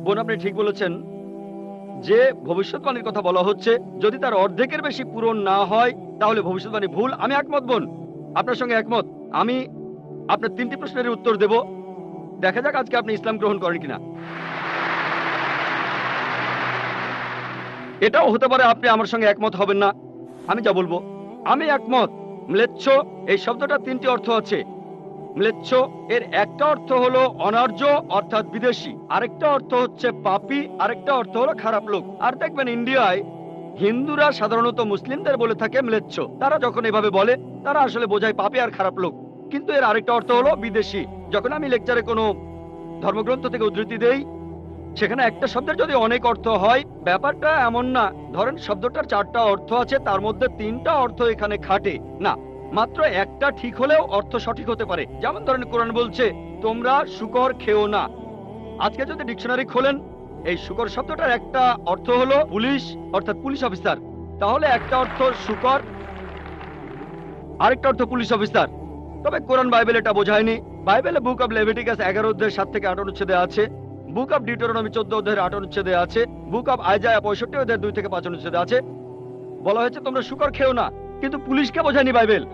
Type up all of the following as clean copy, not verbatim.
বোন, আপনি ঠিক বলেছেন যে ভবিষ্যৎবাণীর কথা বলা হচ্ছে, যদি তার অর্ধেকের বেশি পূরণ না হয় তাহলে ভবিষ্যৎবাণী ভুল। আমি একমত বোন, আপনার সঙ্গে একমত। আমি আপনার 3টি প্রশ্নের উত্তর দেব। দেখা যাক আজকে আপনি ইসলাম গ্রহণ করেন কিনা। এটাও হতে পারে আপনি আমার সঙ্গে একমত হবেন না। আমি যা বলবো, আমি একমত। ম্লেচ্ছ এই শব্দটা 3টি অর্থ আছে। ম্লেচ্ছ এর একটা অর্থ হলো অনার্য অর্থাৎ বিদেশি, আরেকটা অর্থ হচ্ছে পাপী, আরেকটা অর্থ হলো খারাপ লোক। আর দেখবেন ইন্ডিয়ায় হিন্দুরা সাধারণত মুসলিমদের বলে থাকে ম্লেচ্ছ। তারা যখন এভাবে বলে তারা আসলে বোঝায় পাপী আর খারাপ লোক। কিন্তু এর আরেকটা অর্থ হলো বিদেশি। যখন আমি লেকচারে কোনো ধর্মগ্রন্থ থেকে উদ্ধৃতি দেই, সেখানে একটা শব্দের যদি অনেক অর্থ হয়, ব্যাপারটা এমন না ধরেন শব্দটার 4টা অর্থ আছে, তার মধ্যে 3টা অর্থ এখানে খাটে না, মাত্র একটা ঠিক হলেও অর্থ সঠিক হতে পারে। যেমন ধরেন কোরআন বলছে তোমরা শূকর খেও না। আজকে যদি ডিকশনারি খোলেন, এই শূকর শব্দটার একটা অর্থ হলো পুলিশ অর্থাৎ পুলিশ অফিসার, তাহলে একটা অর্থ শূকর, আরেকটা অর্থ পুলিশ অফিসার। তবে কোরআন বাইবেল এটা বোঝায়নি। বাইবেলে বুক অব লেভিটিকাস 11 অধ্যায়ের 7 থেকে 8 অনুচ্ছেদে আছে, বুক অব ডিউটেরোনমি 14 অধ্যায়ের 8 অনুচ্ছেদে আছে, বুক অব আইজায়া 65 অধ্যায়ের 2 থেকে 5 অনুচ্ছেদে আছে, বলা হয়েছে তোমরা শূকর খেও না। কিন্তু পুলিশকে বোঝায়নি বাইবেল।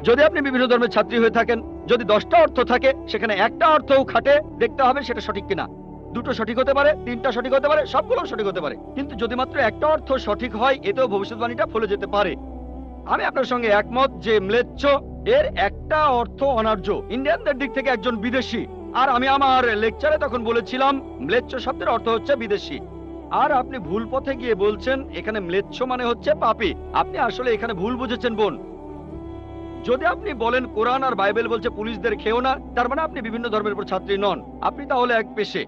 যদি আপনি বিভিন্ন ধর্মের ছাত্রী হয়ে থাকেন, যদি 10টা অর্থ থাকে সেখানে একটা অর্থও খাটে, দেখতে হবে সেটা সঠিক কিনা। দুটো সঠিক হতে পারে, 3টা সঠিক হতে পারে, সবগুলো সঠিক হতে পারে। কিন্তু যদি মাত্র একটা অর্থ সঠিক হয়, এতেও ভবিষ্যৎবাণীটা ফলে যেতে পারে। আমি আপনার সঙ্গে একমত যে ম্লেচ্ছ এর একটা অর্থ অনার্য, ইন্ডিয়ানদের দিক থেকে একজন বিদেশি। আর আমি আমার লেকচারে তখন বলেছিলাম ম্লেচ্ছ শব্দের অর্থ হচ্ছে বিদেশি। আর আপনি ভুল পথে গিয়ে বলছেন এখানে ম্লেচ্ছ মানে হচ্ছে পাপী। আপনি আসলে এখানে ভুল বুঝেছেন বোন। যদি আপনি বলেন কোরআন আর বাইবেল বলছে পুলিশদের খেও না, তার মানে আপনি বিভিন্ন ধর্মের উপর ছাত্রী নন, আপনি তাহলে এক পেশে।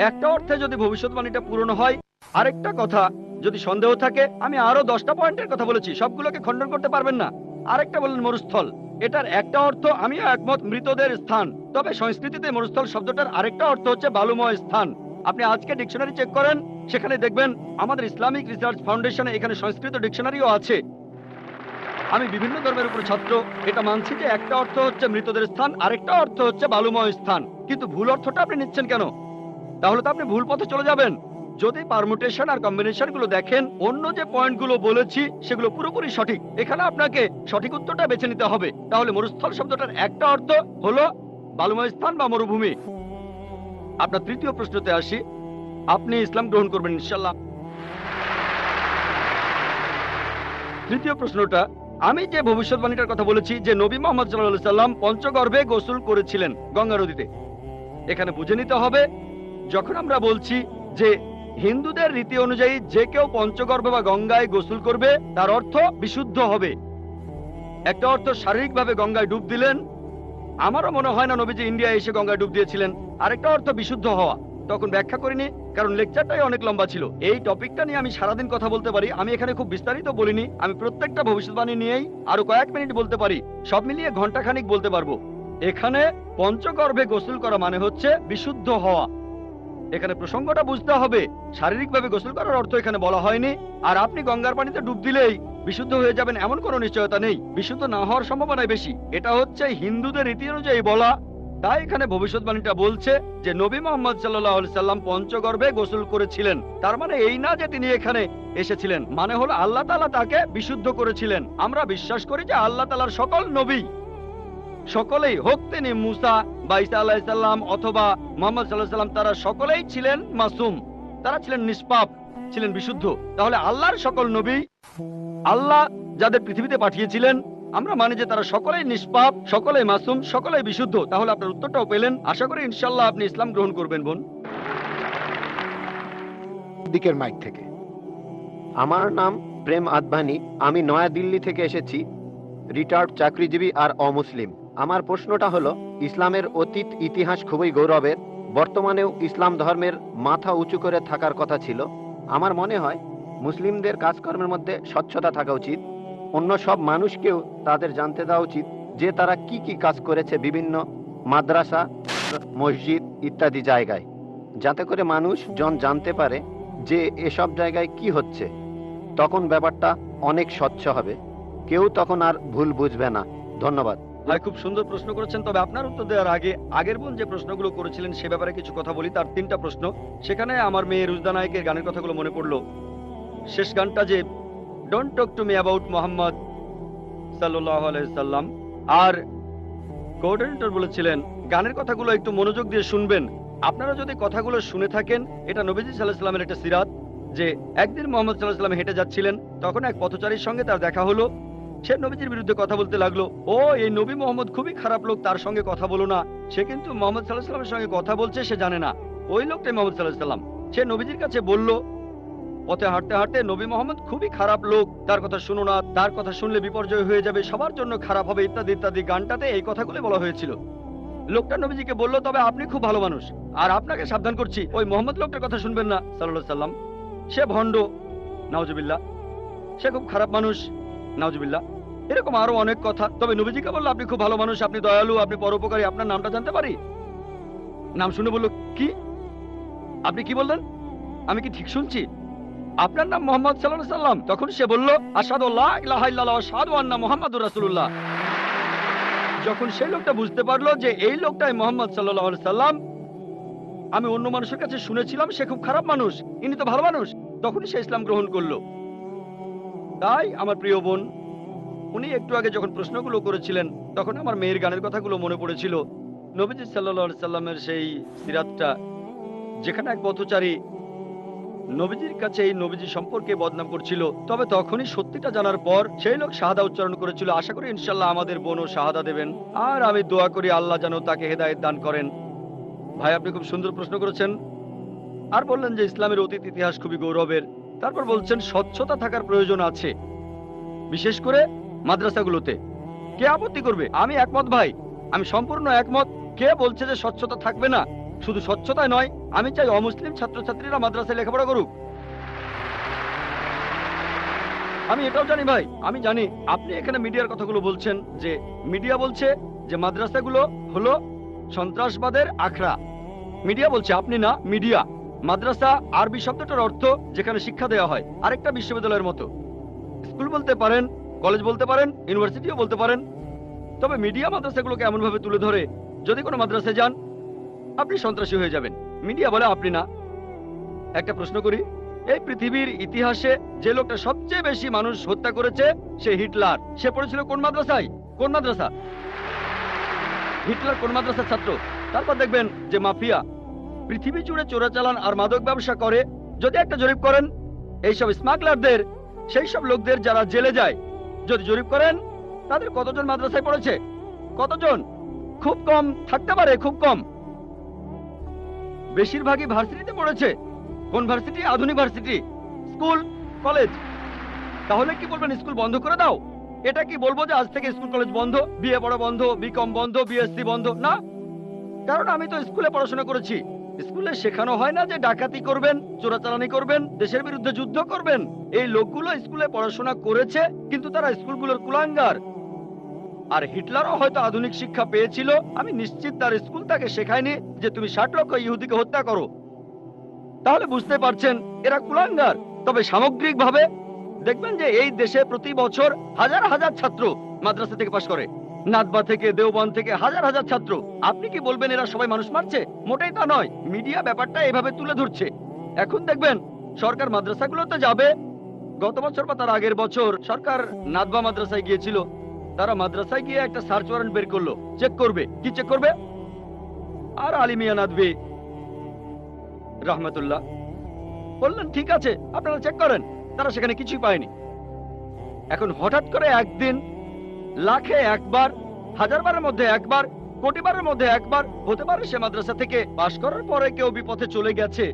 একটা অর্থে যদি ভবিষ্যৎবাণীটা পূরণ হয়, আরেকটা কথা যদি সন্দেহ থাকে, আমি আরো 10টা পয়েন্টের কথা বলেছি, সবগুলোকে খণ্ডন করতে পারবেন না। আরেকটা বললেন মরুস্থল, এটার একটা অর্থ আমিও একমত, মৃতদের স্থান। তবে সংস্কৃতিতে মরুস্থল শব্দটার আরেকটা অর্থ হচ্ছে বালুময় স্থান। আপনি আজকে ডিকশনারি চেক করেন, সেখানে দেখবেন আমাদের ইসলামিক রিসার্চ ফাউন্ডেশনে এখানে সংস্কৃত ডিকশনারিও আছে। আমি বিভিন্ন ধর্মের উপর ছাত্র, এটা মানছি যে একটা অর্থ হচ্ছে মৃতদের স্থান, আরেকটা অর্থ হচ্ছে বালুময় স্থান। কিন্তু ভুল অর্থটা আপনি নিচ্ছেন কেন? তাহলে তো আপনি ভুল পথে চলে যাবেন। যদি পারমুটেশন আর কম্বিনেশন গুলো দেখেন, অন্য যে পয়েন্টগুলো বলেছি সেগুলো পুরোপুরি সঠিক। এখানে আপনাকে সঠিক উত্তরটা বেছে নিতে হবে। তাহলে মরুস্থল শব্দটার একটা অর্থ হলো বালুময় স্থান বা মরুভূমি। আপনার 3য় প্রশ্নতে আসি, আপনি ইসলাম গ্রহণ করবেন ইনশাল্লাহ? 3য় প্রশ্নটা, আমি যে ভবিষ্যৎবাণীটার কথা বলেছি যে নবী মোহাম্মদ সাল্লাল্লাহু আলাইহি সাল্লাম পঞ্চগর্ভে গোসল করেছিলেন গঙ্গা নদীতে, এখানে বুঝে নিতে হবে যখন আমরা বলছি যে হিন্দুদের রীতি অনুযায়ী যে কেউ পঞ্চগর্ভে বা গঙ্গায় গোসল করবে তার অর্থ বিশুদ্ধ হবে। একটা অর্থ শারীরিকভাবে গঙ্গায় ডুব দিলেন, আমারও মনে হয় না নবীজি ইন্ডিয়া এসে গঙ্গায় ডুব দিয়েছিলেন। আরেকটা অর্থ বিশুদ্ধ হওয়া, তখন ব্যাখ্যা করিনি কারণ লেকচারটাই অনেক লম্বা ছিল। এই টপিকটা নিয়ে আমি সারাদিন কথা বলতে পারি, আমি এখানে খুব বিস্তারিত বলিনি। আমি প্রত্যেকটা ভবিষ্যৎবাণী নিয়েই আরো কয়েক মিনিট বলতে পারি, সব মিলিয়ে ঘন্টাখানিক বলতে পারবো। এখানে পঞ্চগর্ভে গোসল করা মানে হচ্ছে বিশুদ্ধ হওয়া। এখানে প্রসঙ্গটা বুঝতে হবে, শারীরিকভাবে গোসল করার অর্থ এখানে বলা হয়নি। আর আপনি গঙ্গার পানিতে ডুব দিলেই বিশুদ্ধ হয়ে যাবেন এমন কোনো নিশ্চয়তা নেই, বিশুদ্ধ না হওয়ার সম্ভাবনাই বেশি। এটা হচ্ছে হিন্দুদের রীতি অনুযায়ী বলা। তাই এখানে ভবিষ্যৎবাণীটা বলছে যে নবী মোহাম্মদ সাল্লাল্লাহু আলাইহি সাল্লাম পঞ্চগর্ভে গোসল করেছিলেন। তার মানে এই না যে তিনি এখানে এসেছিলেন, মানে হলো আল্লাহ তাআলা তাকে বিশুদ্ধ করেছিলেন। আমরা বিশ্বাস করি যে আল্লাহ তাআলার সকল নবী, সকলেই হোক তিনি মুসা বা ঈসা আলাইহিস সালাম অথবা মুহাম্মদ সাল্লাল্লাহু আলাইহি সাল্লাম, তারা সকলেই ছিলেন মাসুম, তারা ছিলেন নিষ্পাপ, ছিলেন বিশুদ্ধ। তাহলে আল্লাহর সকল নবী, আল্লাহ যাদের পৃথিবীতে পাঠিয়েছিলেন, আমরা মানি যে তারা সকলেই নিষ্পাপ, সকলেই মাসুম, সকলেই বিশুদ্ধ। তাহলে আপনার উত্তরটাও পেলেন। আশা করি ইনশাআল্লাহ আপনি ইসলাম গ্রহণ করবেন বোন। দিকের মাইক থেকে। আমার নাম প্রেম আদভানি, আমি নয়াদিল্লি থেকে এসেছি, রিটায়ার্ড চাকরিজীবী আর অমুসলিম। আমার প্রশ্নটা হলো, ইসলামের অতীত ইতিহাস খুবই গৌরবের, বর্তমানেও ইসলাম ধর্মের মাথা উঁচু করে থাকার কথা ছিল। আমার মনে হয় মুসলিমদের কাজকর্মের মধ্যে স্বচ্ছতা থাকা উচিত। অন্য সব মানুষকেও তাদের জানতে দেওয়া উচিত যে তারা কি কি কাজ করেছে বিভিন্ন মাদ্রাসা, মসজিদ ইত্যাদি জায়গায়, যাতে করে মানুষজন জানতে পারে যে এসব জায়গায় কি হচ্ছে। তখন ব্যাপারটা অনেক স্বচ্ছ হবে, কেউ তখন আর ভুল বুঝবে না। ধন্যবাদ। ভাই খুব সুন্দর প্রশ্ন করেছেন, তবে আপনার উত্তর দেওয়ার আগে আগের বোন যে প্রশ্নগুলো করেছিলেন সে ব্যাপারে কিছু কথা বলি। তার 3টা প্রশ্ন, সেখানে আমার মেয়ে রুজদা নায়কের গানের কথাগুলো মনে পড়লো। শেষ গানটা যে don't talk to me about Mohammad সাল্লাল্লাহু আলাইহি সাল্লাম, আর কোঅর্ডিনেটর বলেছিলেন গানের কথাগুলো একটু মনোযোগ দিয়ে শুনবেন। আপনারা যদি কথাগুলো শুনে থাকেন, এটা নবীজি সাল্লাল্লাহু আলাইহি সাল্লামের একটা সিরাত যে একদিন মোহাম্মদ সাল্লাল্লাহু আলাইহি সাল্লাম হেঁটে যাচ্ছিলেন, তখন এক পথচারীর সঙ্গে তার দেখা হলো। সে নবীজির বিরুদ্ধে কথা বলতে লাগলো, ও এই নবী মোহাম্মদ খুবই খারাপ লোক, তার সঙ্গে কথা বলো না। সে কিন্তু মোহাম্মদ সাল্লাল্লাহু আলাইহি সাল্লামের সঙ্গে কথা বলছে, সে জানে না ওই লোকটাই মোহাম্মদ সাল্লাল্লাহু আলাইহি সাল্লাম। সে নবীজির কাছে বলল পথে হাঁটতে হাঁটতে, নবী মোহাম্মদ খুবই খারাপ লোক, তার কথা শুনো না, তার কথা শুনলে বিপর্যয় হয়ে যাবে, সবার জন্য খারাপ হবে, ইত্যাদি ইত্যাদি। গানটাতে এই কথাগুলো বলা হয়েছিল। লোকটা নবীজিকে বলল, তবে আপনি খুব ভালো মানুষ, আর আপনাকে সাবধান করছি ওই মোহাম্মদ লোকটার কথা শুনবেন না সাল্লাল্লাহু আলাইহি সাল্লাম। সে ভণ্ড, নাউজুবিল্লাহ, সে খুব খারাপ মানুষ, নাউজুবিল্লাহ। এরকম আরো অনেক কথা। তবে নবীজিকে বলল, আপনি খুব ভালো মানুষ, আপনি দয়ালু, আপনি পরোপকারী, আপনার নামটা জানতে পারি? নাম শুনে বলল, কি? আপনি কি বললেন? আমি কি ঠিক শুনছি? আপনার নাম মোহাম্মদ সাল্লাল্লাহু আলাইহি সাল্লাম? তখন সে বলল, আশহাদু আল্লা ইলাহা ইল্লাল্লাহ ওয়া আশহাদু আন্না মুহাম্মাদুর রাসূলুল্লাহ। যখন সেই লোকটা বুঝতে পারলো যে এই লোকটাই মোহাম্মদ সাল্লাল্লাহু আলাইহি সাল্লাম, আমি অন্য মানুষের কাছে শুনেছিলাম সে খুব খারাপ মানুষ, ইনি তো ভালো মানুষ, তখনই সে ইসলাম গ্রহণ করলো। তাই আমার প্রিয় বোন, উনি একটু আগে যখন প্রশ্নগুলো করেছিলেন তখন আমার মেয়ের গানের কথাগুলো মনে পড়েছিল। নবীজি সাল্লাল্লাহু আলাইহি সাল্লামের সেই সিরাতটা, যেখানে এক পথচারী নবীজির কাছে এই নবীজি সম্পর্কে বদনাম করছিল, তবে তখনই সত্যিটা জানার পর সেই লোক শাহাদা উচ্চারণ করেছিল। আশা করি ইনশাল্লাহ আমাদের বোনও শাহাদা দেবেন, আর আমি দোয়া করি আল্লাহ যেন তাকে হেদায়েত দান করেন। ভাই আপনি খুব সুন্দর প্রশ্ন করেছেন। আর বললেন যে ইসলামের অতীত ইতিহাস খুবই গৌরবের। তারপর বলছেন স্বচ্ছতা থাকার প্রয়োজন আছে, বিশেষ করে মাদ্রাসাগুলোতে। কে আপত্তি করবে? আমি একমত ভাই, আমি সম্পূর্ণ একমত। কে বলছে যে স্বচ্ছতা থাকবে না? শুধু স্বচ্ছতাই নয়, আমি চাই অমুসলিম ছাত্রছাত্রীরা মাদ্রাসায় লেখাপড়া করুক। আমি এটাও জানি ভাই, আমি জানি আপনি এখানে মিডিয়ার কথাগুলো বলছেন, যে মিডিয়া বলছে যে মাদ্রাসাগুলো হলো সন্ত্রাসবাদের আখড়া। মিডিয়া বলছে, আপনি না, মিডিয়া। মাদ্রাসা আরবি শব্দটার অর্থ যেখানে শিক্ষা দেওয়া হয়, আরেকটা বিশ্ববিদ্যালয়ের মতো। স্কুল বলতে পারেন, কলেজ বলতে পারেন, ইউনিভার্সিটিও বলতে পারেন। তবে মিডিয়া মাদ্রাসাগুলোকে এমনভাবে তুলে ধরে, যদি কোনো মাদ্রাসায় যান আপনি সন্ত্রাসী হয়ে যাবেন। মিডিয়া বলে আপনি না। একটা প্রশ্ন করি, এই পৃথিবীর ইতিহাসে যে লোকটা সবচেয়ে বেশি মানুষ হত্যা করেছে সে হিটলার। সে পড়েছিল কোন মাদ্রাসায়? কোন মাদ্রাসা? হিটলার কোন মাদ্রাসার ছাত্র? তারপর দেখবেন যে মাফিয়া পৃথিবী জুড়ে চোরাচালান আর মাদক ব্যবসা করে। যদি একটা জরিপ করেন এইসব স্মাগলারদের, সেই সব লোকদের যারা জেলে যায়, যদি জরিপ করেন তাদের কতজন মাদ্রাসায় পড়েছে? কতজন? খুব কম থাকতে পারে, খুব কম। বেশিরভাগই ভার্সিটিতে পড়েছে। কোন ভার্সিটি? আধুনিক ভার্সিটি, স্কুল, কলেজ। তাহলে কি বলবেন স্কুল বন্ধ করে দাও? এটা কি বলবো যে আজ থেকে স্কুল কলেজ বন্ধ, বিএ পড়া বন্ধ, বিকম বন্ধ, বিএসসি বন্ধ? না, কারণ আমি তো স্কুলে পড়াশোনা করেছি। স্কুলে শেখানো হয় না যে ডাকাতি করবেন, চোরাচালানি করবেন, দেশের বিরুদ্ধে যুদ্ধ করবেন। এই লোকগুলো স্কুলে পড়াশোনা করেছে, কিন্তু তারা স্কুলগুলোর কুলাঙ্গার। আর হিটলারও হয়তো আধুনিক শিক্ষা পেয়েছিল, আমি নিশ্চিত তার স্কুল তাকে শেখায়নি যে তুমি 60 লক্ষ ইহুদিকে হত্যা করো। তাহলে বুঝতে পারছেন এরা কুলাঙ্গার। তবে সামগ্রিকভাবে দেখবেন যে এই দেশে প্রতি বছর হাজার হাজার ছাত্র মাদ্রাসা থেকে পাশ করে, নাদবা থেকে, দেওবন্দ থেকে হাজার হাজার ছাত্র। আপনি কি বলবেন এরা সবাই মানুষ মারছে? মোটেই তা নয়। মিডিয়া ব্যাপারটা এভাবে তুলে ধরছে। এখন দেখবেন সরকার মাদ্রাসাগুলোতে যাবে। গত বছর বা তার আগের বছর সরকার নাদবা মাদ্রাসায় গিয়েছিল। তারা মাদ্রাসায় গিয়ে একটা সার্চ ওয়ারেন্ট বের করলো, চেক করবে। কি চেক করবে? আর আলিমিয়া নাদবি রহমতুল্লাহ বললেন, ঠিক আছে আপনারা চেক করেন। তারা সেখানে কিছুই পায়নি। এখন হঠাৎ করে একদিন লাখে একবার, হাজারবারের মধ্যে একবার, কোটিবারের মধ্যে একবার হতে পারে সে মাদ্রাসা থেকে পাশ করার পরে কেউ বিপথে চলে গেছে।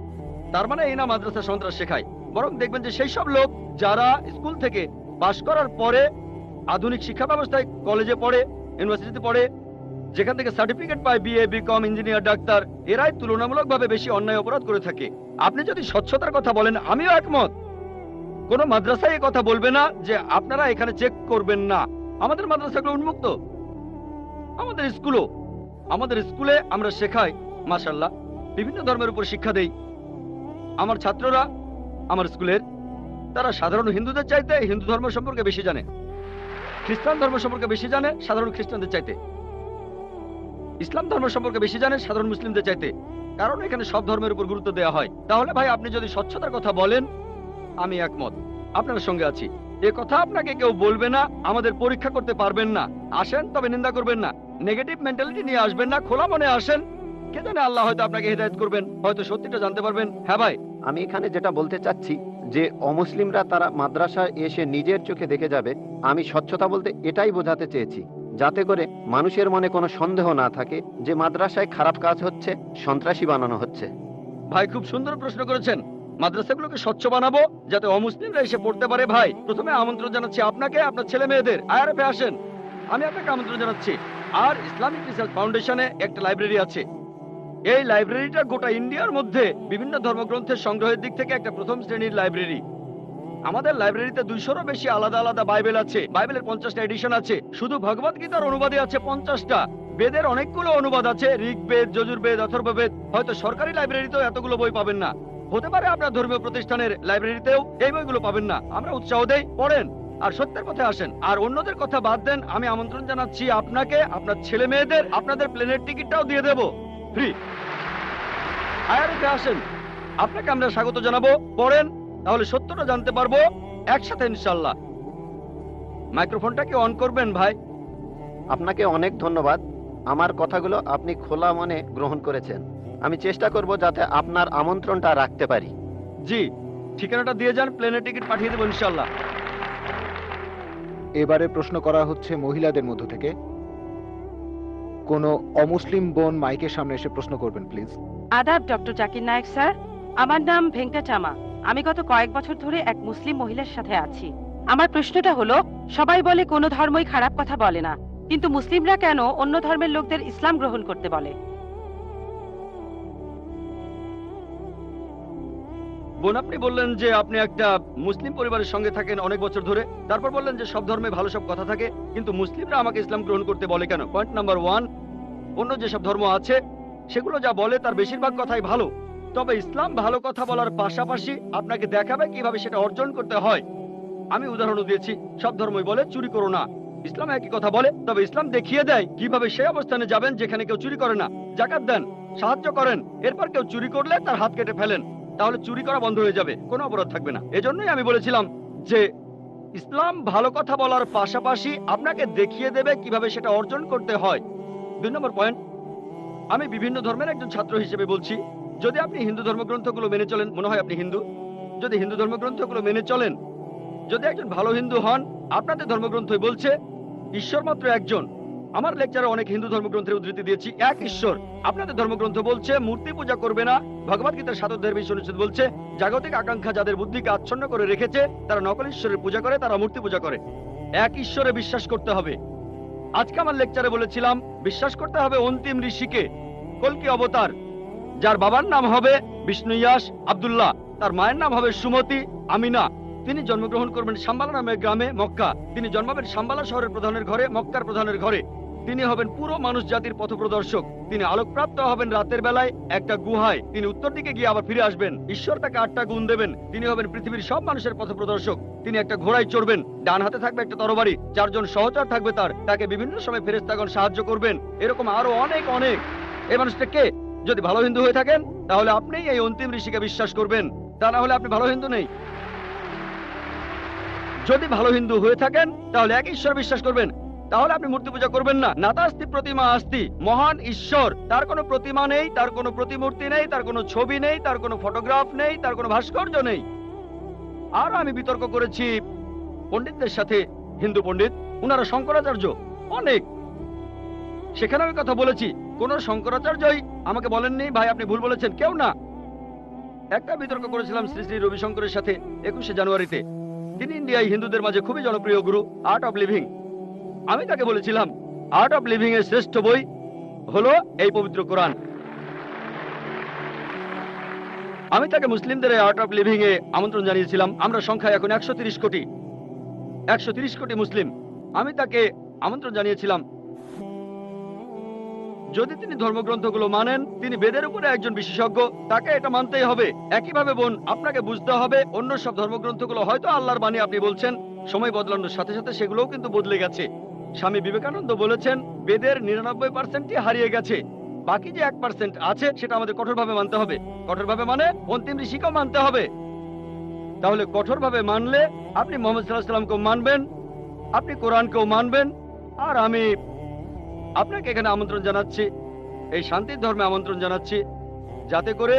তার মানে এই না মাদ্রাসা সন্ত্রাস শেখায়। বরং দেখবেন যে সেই সব লোক যারা স্কুল থেকে পাশ করার পরে আধুনিক শিক্ষা ব্যবস্থায় কলেজে পড়ে, ইউনিভার্সিটিতে পড়ে, যেখান থেকে সার্টিফিকেট পায়, বিএ, বিকম, ইঞ্জিনিয়ার, ডাক্তার, এরাই তুলনামূলকভাবে বেশি অন্যায় অপরাধ করে থাকে। আপনি যদি স্বচ্ছতার কথা বলেন, আমিও একমত। কোন মাদ্রাসায় এই কথা বলবে না যে আপনারা এখানে চেক করবেন না। আমাদের মাদ্রাসাগুলো উন্মুক্ত, আমাদের স্কুলে আমরা শেখাই মাশাআল্লাহ বিভিন্ন ধর্মের উপর শিক্ষা দেই। আমার ছাত্ররা আমার স্কুলের, তারা সাধারণ হিন্দুদের চাইতে হিন্দু ধর্ম সম্পর্কে বেশি জানে, খ্রিস্টান ধর্ম সম্পর্কে বেশি জানে সাধারণ খ্রিস্টানদের চাইতে। ইসলাম ধর্ম সম্পর্কে বেশি জানেন সাধারণ মুসলিমদের চাইতে, কারণ এখানে সব ধর্মের উপর গুরুত্ব দেওয়া হয়। তাহলে ভাই আপনি যদি স্বচ্ছতার কথা বলেন, আমি একমত, আপনার সঙ্গে আছি। এ কথা আপনাকে কেউ বলবে না, আমাদের পরীক্ষা করতে পারবেন না। আসেন, তবে নিন্দা করবেন না, নেগেটিভ মেন্টালিটি নিয়ে আসবেন না, খোলা মনে আসেন। কে জানে আল্লাহ হয়তো আপনাকে হেদায়েত করবেন, হয়তো সত্যিটা জানতে পারবেন। হ্যাঁ ভাই, আমি এখানে যেটা বলতে চাচ্ছি যে অমুসলিমরা তারা মাদ্রাসায় এসে নিজের চোখে দেখে যাবে, আমি স্বচ্ছতা বলতে এটাই বোঝাতে চেয়েছি, যাতে করে মানুষের মনে কোনো সন্দেহ না থাকে যে মাদ্রাসায় খারাপ কাজ হচ্ছে, সন্ত্রাসী বানানো হচ্ছে। ভাই খুব সুন্দর প্রশ্ন করেছেন। মাদ্রাসাগুলোকে স্বচ্ছ বানাবো যাতে অমুসলিমরা এসে পড়তে পারে। ভাই প্রথমে আমন্ত্রণ জানাচ্ছি আপনাকে, আপনার ছেলে মেয়েদের আইআরএফে আসেন, আমি আপনাকে আমন্ত্রণ জানাচ্ছি। আর ইসলামিক রিসার্চ ফাউন্ডেশনে একটা লাইব্রেরি আছে। এই লাইব্রেরিটা গোটা ইন্ডিয়ার মধ্যে বিভিন্ন ধর্মগ্রন্থের সংগ্রহের দিক থেকে একটা প্রথম শ্রেণীর লাইব্রেরি। আমাদের লাইব্রেরিতে 200-রও বেশি আলাদা আলাদা বাইবেল আছে। বাইবেলের 50টা এডিশন আছে। শুধু ভগবত গীতার অনুবাদে আছে 50টা। বেদের অনেকগুলো অনুবাদ আছে, ঋগ্বেদ, যজুর্বেদ, অথর্ববেদ। হয়তো সরকারি লাইব্রেরিতেও এতগুলো বই পাবেন না, হতে পারে আপনার ধর্মীয় প্রতিষ্ঠানের লাইব্রেরিতেও এই বইগুলো পাবেন না। আমরা উৎসাহ দেই, পড়েন আর সত্যের পথে আসেন। আর অন্যদের কথা বাদ দেন, আমি আমন্ত্রণ জানাচ্ছি আপনাকে, আপনার ছেলে মেয়েদের, আপনাদের প্লেনের টিকিটটাও দিয়ে দেব ফ্রি। আইআরএফে আসেন, আপনাকে আমরা স্বাগত জানাবো। পড়েন, তাহলে সত্যটা জানতে পারবো একসাথে ইনশাল্লাহ। মাইক্রোফোনটাকে অন করবেন ভাই। আপনাকে অনেক ধন্যবাদ, আমার কথাগুলো আপনি খোলা মনে গ্রহণ করেছেন। আমি চেষ্টা করব যাতে আপনার আমন্ত্রণটা রাখতে পারি। জি, ঠিকানাটা দিয়ে যান, প্লেনের টিকিট পাঠিয়ে দেবো ইনশাল্লাহ। এবারে প্রশ্ন করা হচ্ছে মহিলাদের মধ্য থেকে। কোনো অমুসলিম বোন মাইকের সামনে এসে প্রশ্ন করবেন প্লিজ। আদাব ডক্টর জাকির নায়েক স্যার, আমার নাম ভেঙ্কটাচামা। আমি গত কয়েক বছর ধরে এক মুসলিম মহিলার সাথে আছি। আমার প্রশ্নটা হলো, সবাই বলে কোনো ধর্মই খারাপ কথা বলে না, কিন্তু মুসলিমরা কেন অন্য ধর্মের লোকদের ইসলাম গ্রহণ করতে বলে? বোন, আপনি বললেন যে আপনি একটা মুসলিম পরিবারের সঙ্গে থাকেন অনেক বছর ধরে, তারপর বললেন যে সব ধর্মে ভালো সব কথা থাকে, কিন্তু মুসলিমরা আমাকে ইসলাম গ্রহণ করতে বলে কেন? পয়েন্ট নাম্বার 1, অন্য যেসব ধর্ম আছে সেগুলো যা বলে তার বেশিরভাগ কথাই ভালো, তবে ইসলাম ভালো কথা বলার পাশাপাশি আপনাকে দেখাবে কিভাবে সেটা অর্জন করতে হয়। আমি উদাহরণও দিয়েছি, সব ধর্মই বলে চুরি করো না, ইসলাম একই কথা বলে, তবে ইসলাম দেখিয়ে দেয় কিভাবে সেই অবস্থানে যাবেন যেখানে কেউ চুরি করে না। জাকাত দেন, সাহায্য করেন, এরপর কেউ চুরি করলে তার হাত কেটে ফেলেন, তাহলে চুরি করা বন্ধ হয়ে যাবে, কোনো অপরাধ থাকবে না। এজন্যই আমি বলেছিলাম যে ইসলাম ভালো কথা বলার পাশাপাশি আপনাকে দেখিয়ে দেবে কিভাবে সেটা অর্জন করতে হয়। 2 নম্বর পয়েন্ট, আমি বিভিন্ন ধর্মের একজন ছাত্র হিসেবে বলছি, যদি আপনি হিন্দু ধর্মগ্রন্থগুলো মেনে চলেন, মনে হয় আপনি হিন্দু, যদি হিন্দু ধর্মগ্রন্থগুলো মেনে চলেন, যদি একজন ভালো হিন্দু হন, আপনাদের ধর্মগ্রন্থই বলছে ঈশ্বর মাত্র একজন। আমার লেকচারে অনেক হিন্দু ধর্মগ্রন্থের উদ্ধৃতি দিয়েছি, এক ঈশ্বর। আপনাদের ধর্মগ্রন্থ বলছে মূর্তি পূজা করবে না। ভগবত গীতার 7 অধ্যায়ের 20 অনুচ্ছেদ বলছে জাগতিক আকাঙ্ক্ষা যাদের বুদ্ধিকে আচ্ছন্ন করে রেখেছে তারা নকল ঈশ্বরের পূজা করে, তারা মূর্তি পূজা করে। এক ঈশ্বরে বিশ্বাস করতে হবে। আজকে আমার লেকচারে বলেছিলাম বিশ্বাস করতে হবে অন্তিম ঋষিকে, কল্কি অবতার, যার বাবার নাম হবে বিষ্ণুয়াস আব্দুল্লাহ, তার মায়ের নাম হবে সুমতি আমিনা। তিনি জন্মগ্রহণ করবেন সাম্বালা নামের গ্রামে মক্কা। তিনি জন্মাবেন সাম্বালা শহরের প্রধানের ঘরে, মক্কার প্রধানের ঘরে। তিনি হবেন পুরো মানুষ জাতির পথপ্রদর্শক। তিনি আলোকপ্রাপ্ত হবেন রাতের বেলায় একটা গুহায়। তিনি উত্তর দিকে গিয়ে আবার ফিরে আসবেন। ঈশ্বর তাকে 8টা গুণ দেবেন। তিনি হবেন পৃথিবীর সব মানুষের পথপ্রদর্শক। তিনি একটা ঘোড়ায় চড়বেন, ডান হাতে থাকবে একটা তরবারি, 4 জন সহচর থাকবে তার, তাকে বিভিন্ন সময় ফেরেশতাগণ সাহায্য করবেন। এরকম আরো অনেক অনেক। এই মানুষটা কে? যদি ভালো হিন্দু হয়ে থাকেন তাহলে আপনি এই অন্তিম ঋষিকে বিশ্বাস করবেন, তা না হলে আপনি ভালো হিন্দু নেই। যদি ভালো হিন্দু হয়ে থাকেন তাহলে এক ঈশ্বর বিশ্বাস করবেন, তাহলে আপনি মূর্তি পূজা করবেন না। নাতাস্তি প্রতিমা আস্তি, মহান ঈশ্বর, তার কোনো প্রতিমা নেই, তার কোনো প্রতিমূর্তি নেই, তার কোনো ছবি নেই, তার কোনো ফটোগ্রাফ নেই, তার কোনো ভাস্কর্য নেই। আর আমি বিতর্ক করেছি পণ্ডিতদের সাথে, হিন্দু পণ্ডিত, উনারা শঙ্করাচার্য অনেক, সেখানে আমি কথা বলেছি। কোন শঙ্করাচার্যই আমাকে বলেননি ভাই আপনি ভুল বলেছেন, কেউ না। একটা বিতর্ক করেছিলাম শ্রী শ্রী রবিশঙ্করের সাথে 21শে জানুয়ারিতে। তিনি ইন্ডিয়ায় হিন্দুদের মাঝে খুবই জনপ্রিয় গুরু, আর্ট অফ লিভিং। আমি তাকে বলেছিলাম আর্ট অফ লিভিং এর শ্রেষ্ঠ বই হলো এই পবিত্র কোরআন। আমি তাকে মুসলিমদের এই আর্ট অফ লিভিং এ আমন্ত্রণ জানিয়েছিলাম। আমরা সংখ্যায় এখন 130 কোটি, 130 কোটি মুসলিম। আমি তাকে আমন্ত্রণ জানিয়েছিলাম যদি তিনি ধর্মগ্রন্থগুলো মানেন, তিনি বেদের উপরে একজন বিশেষজ্ঞ, তাকে এটা মানতেই হবে। একইভাবে বোন, আপনাকে বুঝতে হবে অন্য সব ধর্মগ্রন্থগুলো হয়তো আল্লাহর বাণী আপনি বলছেন, সময় বদলানোর সাথে সাথে সেগুলোও কিন্তু বদলে গেছে। স্বামী বিবেকানন্দ বলেছেন বেদের 99%ই হারিয়ে গেছে, বাকি যে 1% আছে সেটা আমাদের কঠোরভাবে মানতে হবে। কঠোরভাবে মানে অন্তিম ঋষিকেও মানতে হবে। তাহলে কঠোরভাবে মানলে আপনি মোহাম্মদ সাল্লাল্লাহু আলাইহি সাল্লামকেও মানবেন, আপনি কোরআনকেও মানবেন, আর আমি আপনাকে এখানে আমন্ত্রণ জানাচ্ছি, এই শান্তির ধর্মে আমন্ত্রণ জানাচ্ছি, যাতে করে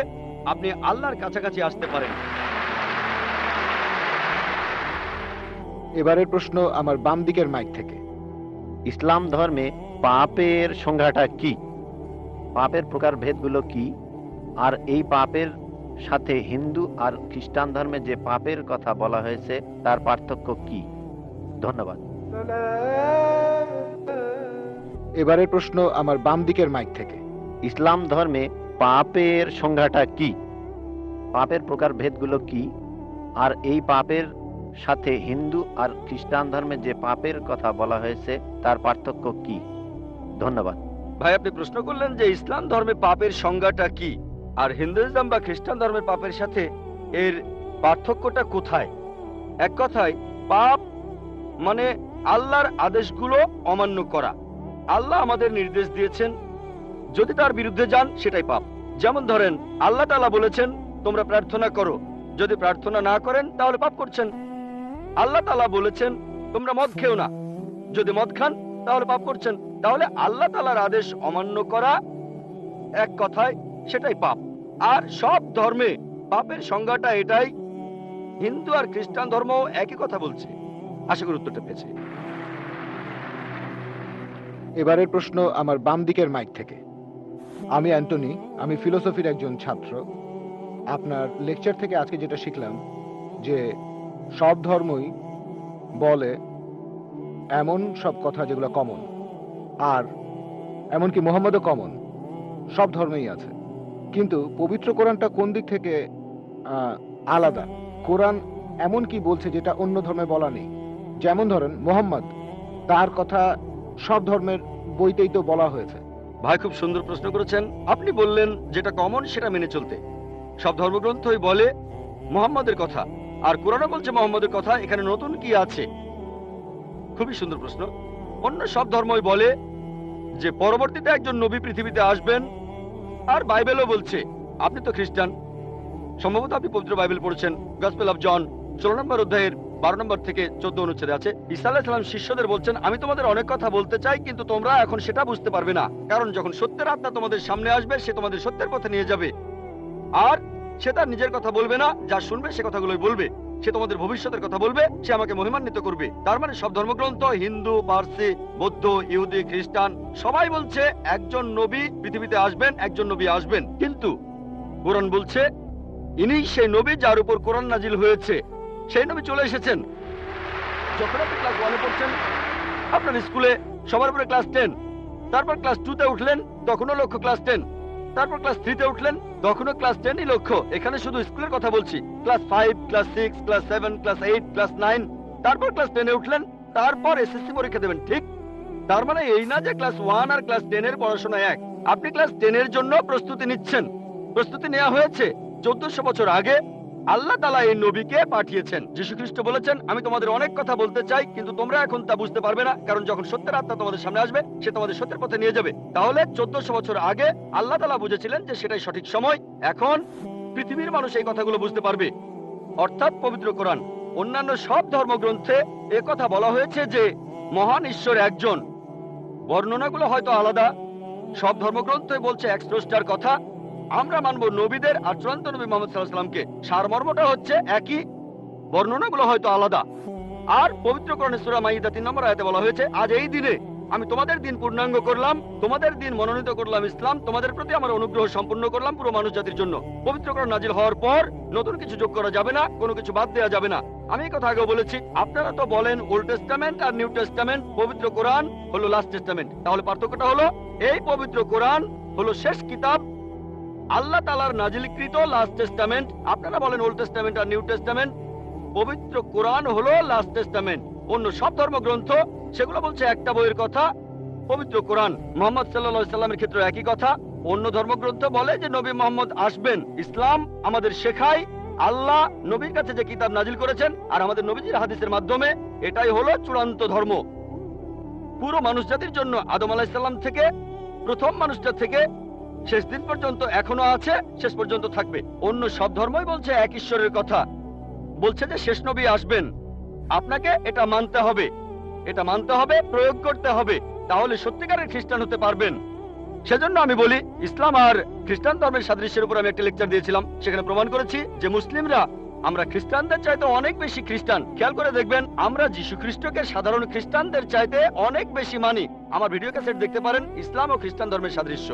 আপনি আল্লাহর কাছাকাছি আসতে পারেন। এবারের প্রশ্ন আমার বাম দিকের মাইক থেকে। ইসলাম ধর্মে পাপের সংজ্ঞাটা কি? পাপের প্রকারভেদগুলো কি? আর এই পাপের সাথে হিন্দু আর খ্রিস্টান ধর্মে যে পাপের কথা বলা হয়েছে তার পার্থক্য কি? ধন্যবাদ। এবারের প্রশ্ন আমার বাম দিকের মাইক থেকে। ইসলাম ধর্মে পাপের সংজ্ঞাটা কি? পাপের প্রকারভেদগুলো কি? আর এই পাপের সাথে হিন্দু আর খ্রিস্টান ধর্মে যে পাপের কথা বলা হয়েছে তার পার্থক্য কি? ধন্যবাদ। ভাই, আপনি প্রশ্ন করলেন যে ইসলাম ধর্মে পাপের সংজ্ঞাটা কি, আর হিন্দুইজম বা খ্রিস্টান ধর্মের পাপের সাথে এর পার্থক্যটা কোথায়। এক কথায় পাপ মানে আল্লাহর আদেশগুলো অমান্য করা। আল্লাহ আমাদের নির্দেশ দিয়েছেন, যদি তার বিরুদ্ধে যান সেটাই পাপ। যেমন ধরেন, আল্লাহ তাআলা বলেছেন তোমরা প্রার্থনা করো, যদি প্রার্থনা না করেন তাহলে পাপ করছেন। আল্লাহ তাআলা বলেছেন তোমরা মদ খেও না, যদি মদ খান তাহলে পাপ করছেন। তাহলে আল্লাহ তাআলার আদেশ অমান্য করা, এক কথায় সেটাই পাপ। আর সব ধর্মে পাপের সংজ্ঞাটা এটাই। হিন্দু আর খ্রিস্টান ধর্ম একই কথা বলছে। আশা করি উত্তরটা পেয়েছি। এবারের প্রশ্ন আমার বাম দিকের মাইক থেকে। আমি অ্যান্টনি, আমি ফিলোসফির একজন ছাত্র। আপনার লেকচার থেকে আজকে যেটা শিখলাম যে সব ধর্মই বলে এমন সব কথা যেগুলো কমন, আর এমনকি মোহাম্মদও কমন, সব ধর্মেই আছে। কিন্তু পবিত্র কোরআনটা কোন দিক থেকে আলাদা? কোরআন এমন কি বলছে যেটা অন্য ধর্মে বলা নেই? যেমন ধরেন মোহাম্মদ, তার কথা সব ধর্মের বইতেই তো বলা হয়েছে। ভাই, খুব সুন্দর প্রশ্ন করেছেন। আপনি বললেন যেটা কমন সেটা মেনে চলতে। সব ধর্মগ্রন্থই বলে মুহাম্মদের কথা, আর কোরআনও বলছে মুহাম্মদের কথা। এখানে নতুন কি আছে? খুবই সুন্দর প্রশ্ন। অন্য সব ধর্মই বলে যে পরবর্তীতে একজন নবী পৃথিবীতে আসবেন, আর বাইবেলও বলছে। আপনি তো খ্রিস্টান, সম্ভবত আপনি পবিত্র বাইবেল পড়েছেন। গসপেল অফ জন 16 নম্বর অধ্যায়ের 12 নম্বর থেকে 14 অনুচ্ছেদে আছে, ঈসা আলাইহিস সালাম শিষ্যদের বলছেন, আমি তোমাদের অনেক কথা বলতে চাই, কিন্তু তোমরা এখন সেটা বুঝতে পারবে না, কারণ যখন সত্যের আত্মা তোমাদের সামনে আসবে সে তোমাদের সত্যের পথে নিয়ে যাবে। আর সে তার নিজের কথা বলবে না, যা শুনবে সে কথাগুলোই বলবে। সে তোমাদের ভবিষ্যতের কথা বলবে, সে আমাকে মহিমান্বিত করবে। তার মানে সব ধর্মগ্রন্থ, হিন্দু, পার্সি, বৌদ্ধ, ইহুদি, খ্রিস্টান, সবাই বলছে একজন নবী পৃথিবীতে আসবেন, একজন নবী আসবেন। কিন্তু কোরআন বলছে ইনি সেই নবী যার উপর কোরআন নাজিল হয়েছে। সেই নবী চলে এসেছেন। যখন আপনি ক্লাস 1-এ পড়ছেন, আপনার স্কুলে সবার উপরে ক্লাস 10, তারপর ক্লাস 2-তে উঠলেন, তখনও লক্ষ্য ক্লাস 10, তারপর ক্লাস 3-তে উঠলেন, তখনও ক্লাস 10ই লক্ষ্য। এখানে শুধু স্কুলের কথা বলছি। Class 5, class 6, class 7, class 8, class 9, তারপর ক্লাস 10-এ উঠলেন, তারপর এসএসসি পরীক্ষা দেবেন, ঠিক? তার মানে এই না যে ক্লাস 1 আর ক্লাস 10 এর পড়াশোনা এক। আপনি ক্লাস 10 এর জন্য প্রস্তুতি নিচ্ছেন। প্রস্তুতি নেওয়া হয়েছে 1400 বছর আগে। আল্লাহ তাআলা এই নবীকে পাঠিয়েছেন। যীশু খ্রিস্ট বলেছেন, আমি তোমাদের অনেক কথা বলতে চাই, কিন্তু তোমরা এখন তা বুঝতে পারবে না, কারণ যখন সত্যের আত্মা তোমাদের সামনে আসবে সে তোমাদের সত্যের পথে নিয়ে যাবে। তাহলে 1400 বছর আগে আল্লাহ তাআলা বুঝেছিলেন যে সেটাই সঠিক সময়। এখন পৃথিবীর মানুষ এই কথাগুলো বুঝতে পারবে, অর্থাৎ পবিত্র কোরআন। অন্যান্য সব ধর্মগ্রন্থে কথা বলা হয়েছে যে মহান ঈশ্বর একজন। বর্ণনাগুলো হয়তো আলাদা। সব ধর্মগ্রন্থই বলছে এক স্রষ্টার কথা। আমরা মানব নবীদের আর চূড়ান্ত নবী মুহাম্মদ সাল্লাল্লাহু আলাইহি ওয়াসাল্লামকে। সারমর্মটা হচ্ছে একই, বর্ণনাগুলো হয়তো আলাদা। আর পবিত্র কোরআনে সূরা মাইদা 3 নম্বর আয়াতে বলা হয়েছে, আজ এই দিনে আমি তোমাদের দিন পূর্ণাঙ্গ করলাম, তোমাদের দিন মনোনীত করলাম ইসলাম, তোমাদের প্রতি আমার অনুগ্রহ সম্পূর্ণ করলাম পুরো মানুষ জাতির জন্য। পবিত্র কোরআন নাজিল হওয়ার পর নতুন কিছু যোগ করা যাবে না, কোনো কিছু বাদ দেওয়া যাবে না। আমি এই কথা আগেও বলেছি। আপনারা তো বলেন ওল্ড টেস্টামেন্ট আর নিউ টেস্টামেন্ট, পবিত্র কোরআন হলো লাস্ট টেস্টামেন্ট। তাহলে পার্থক্যটা হলো এই পবিত্র কোরআন হলো শেষ কিতাব, আল্লাহ তাআলার নাজিলকৃত লাস্ট টেস্টামেন্ট। আপনারা বলেন ওল্ড টেস্টামেন্ট আর নিউ টেস্টামেন্ট। পবিত্র কোরআন হলো লাস্ট টেস্টামেন্ট। অন্য সব ধর্মগ্রন্থ সেগুলো বলছে একটা বইয়ের কথা। পবিত্র কোরআন মুহাম্মদ সাল্লাল্লাহু আলাইহি সাল্লামের ক্ষেত্রে একই কথা। অন্য ধর্মগ্রন্থ বলে যে নবী মুহাম্মদ আসবেন। ইসলাম আমাদের শেখায় আল্লাহ নবীর কাছে যে কিতাব নাজিল করেছেন আর আমাদের নবীজির হাদিসের মাধ্যমে, এটাই হলো চূড়ান্ত ধর্ম। পুরো মানুষ জাতির জন্য আদম আলাইহিসসালাম থেকে প্রথম মানুষটা থেকে শেষ দিন পর্যন্ত এখনো আছে, শেষ পর্যন্ত থাকবে। অন্য সব ধর্মই বলছে এক ঈশ্বরের কথা, বলছে যে শেষ নবী আসবেন। আপনাকে এটা মানতে হবে, এটা মানতে হবে, প্রয়োগ করতে হবে, তাহলে সত্যিকারের খ্রিস্টান হতে পারবেন। সেজন্য আমি বলি, ইসলাম আর খ্রিস্টান ধর্মের সাদৃশ্যের উপর আমি একটা লেকচার দিয়েছিলাম, সেখানে প্রমাণ করেছি যে মুসলিমরা আমরা খ্রিস্টানদের চাইতে অনেক বেশি খ্রিস্টান। খেয়াল করে দেখবেন, আমরা যীশু খ্রিস্টকে সাধারণ খ্রিস্টানদের চাইতে অনেক বেশি মানি। আমার ভিডিও ক্যাসেট দেখতে পারেন, ইসলাম ও খ্রিস্টান ধর্মের সাদৃশ্য।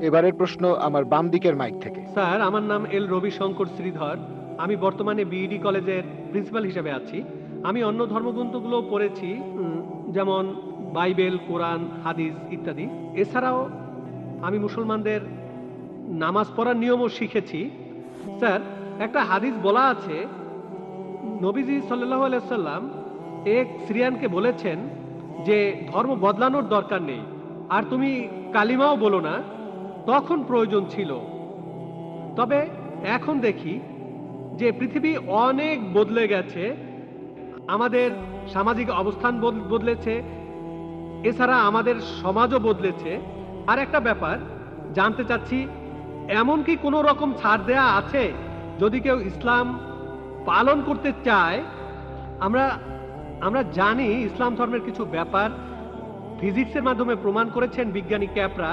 এবারের প্রশ্ন আমার বাম দিকের মাইক থেকে। স্যার, আমার নাম এল রবিশঙ্কর শ্রীধর। আমি বর্তমানে বিইডি কলেজের প্রিন্সিপাল হিসেবে আছি। আমি অন্য ধর্মগ্রন্থগুলো পড়েছি, যেমন বাইবেল, কোরআন, হাদিস ইত্যাদি। এছাড়াও আমি মুসলমানদের নামাজ পড়ার নিয়মও শিখেছি। স্যার, একটা হাদিস বলা আছে, নবীজি সাল্লাল্লাহু আলাইহি সাল্লাম এক সিরিয়ানকে বলেছেন যে ধর্ম বদলানোর দরকার নেই, আর তুমি কালিমাও বলো না, তখন প্রয়োজন ছিল। তবে এখন দেখি যে পৃথিবী অনেক বদলে গেছে, আমাদের সামাজিক অবস্থান বদলেছে, এছাড়া আমাদের সমাজও বদলেছে। আর একটা ব্যাপার জানতে চাচ্ছি, এমন কি কোনো রকম ছাড় দেয়া আছে যদি কেউ ইসলাম পালন করতে চায়? আমরা জানি ইসলাম ধর্মের কিছু ব্যাপার ফিজিক্সের মাধ্যমে প্রমাণ করেছেন বিজ্ঞানী ক্যাপরা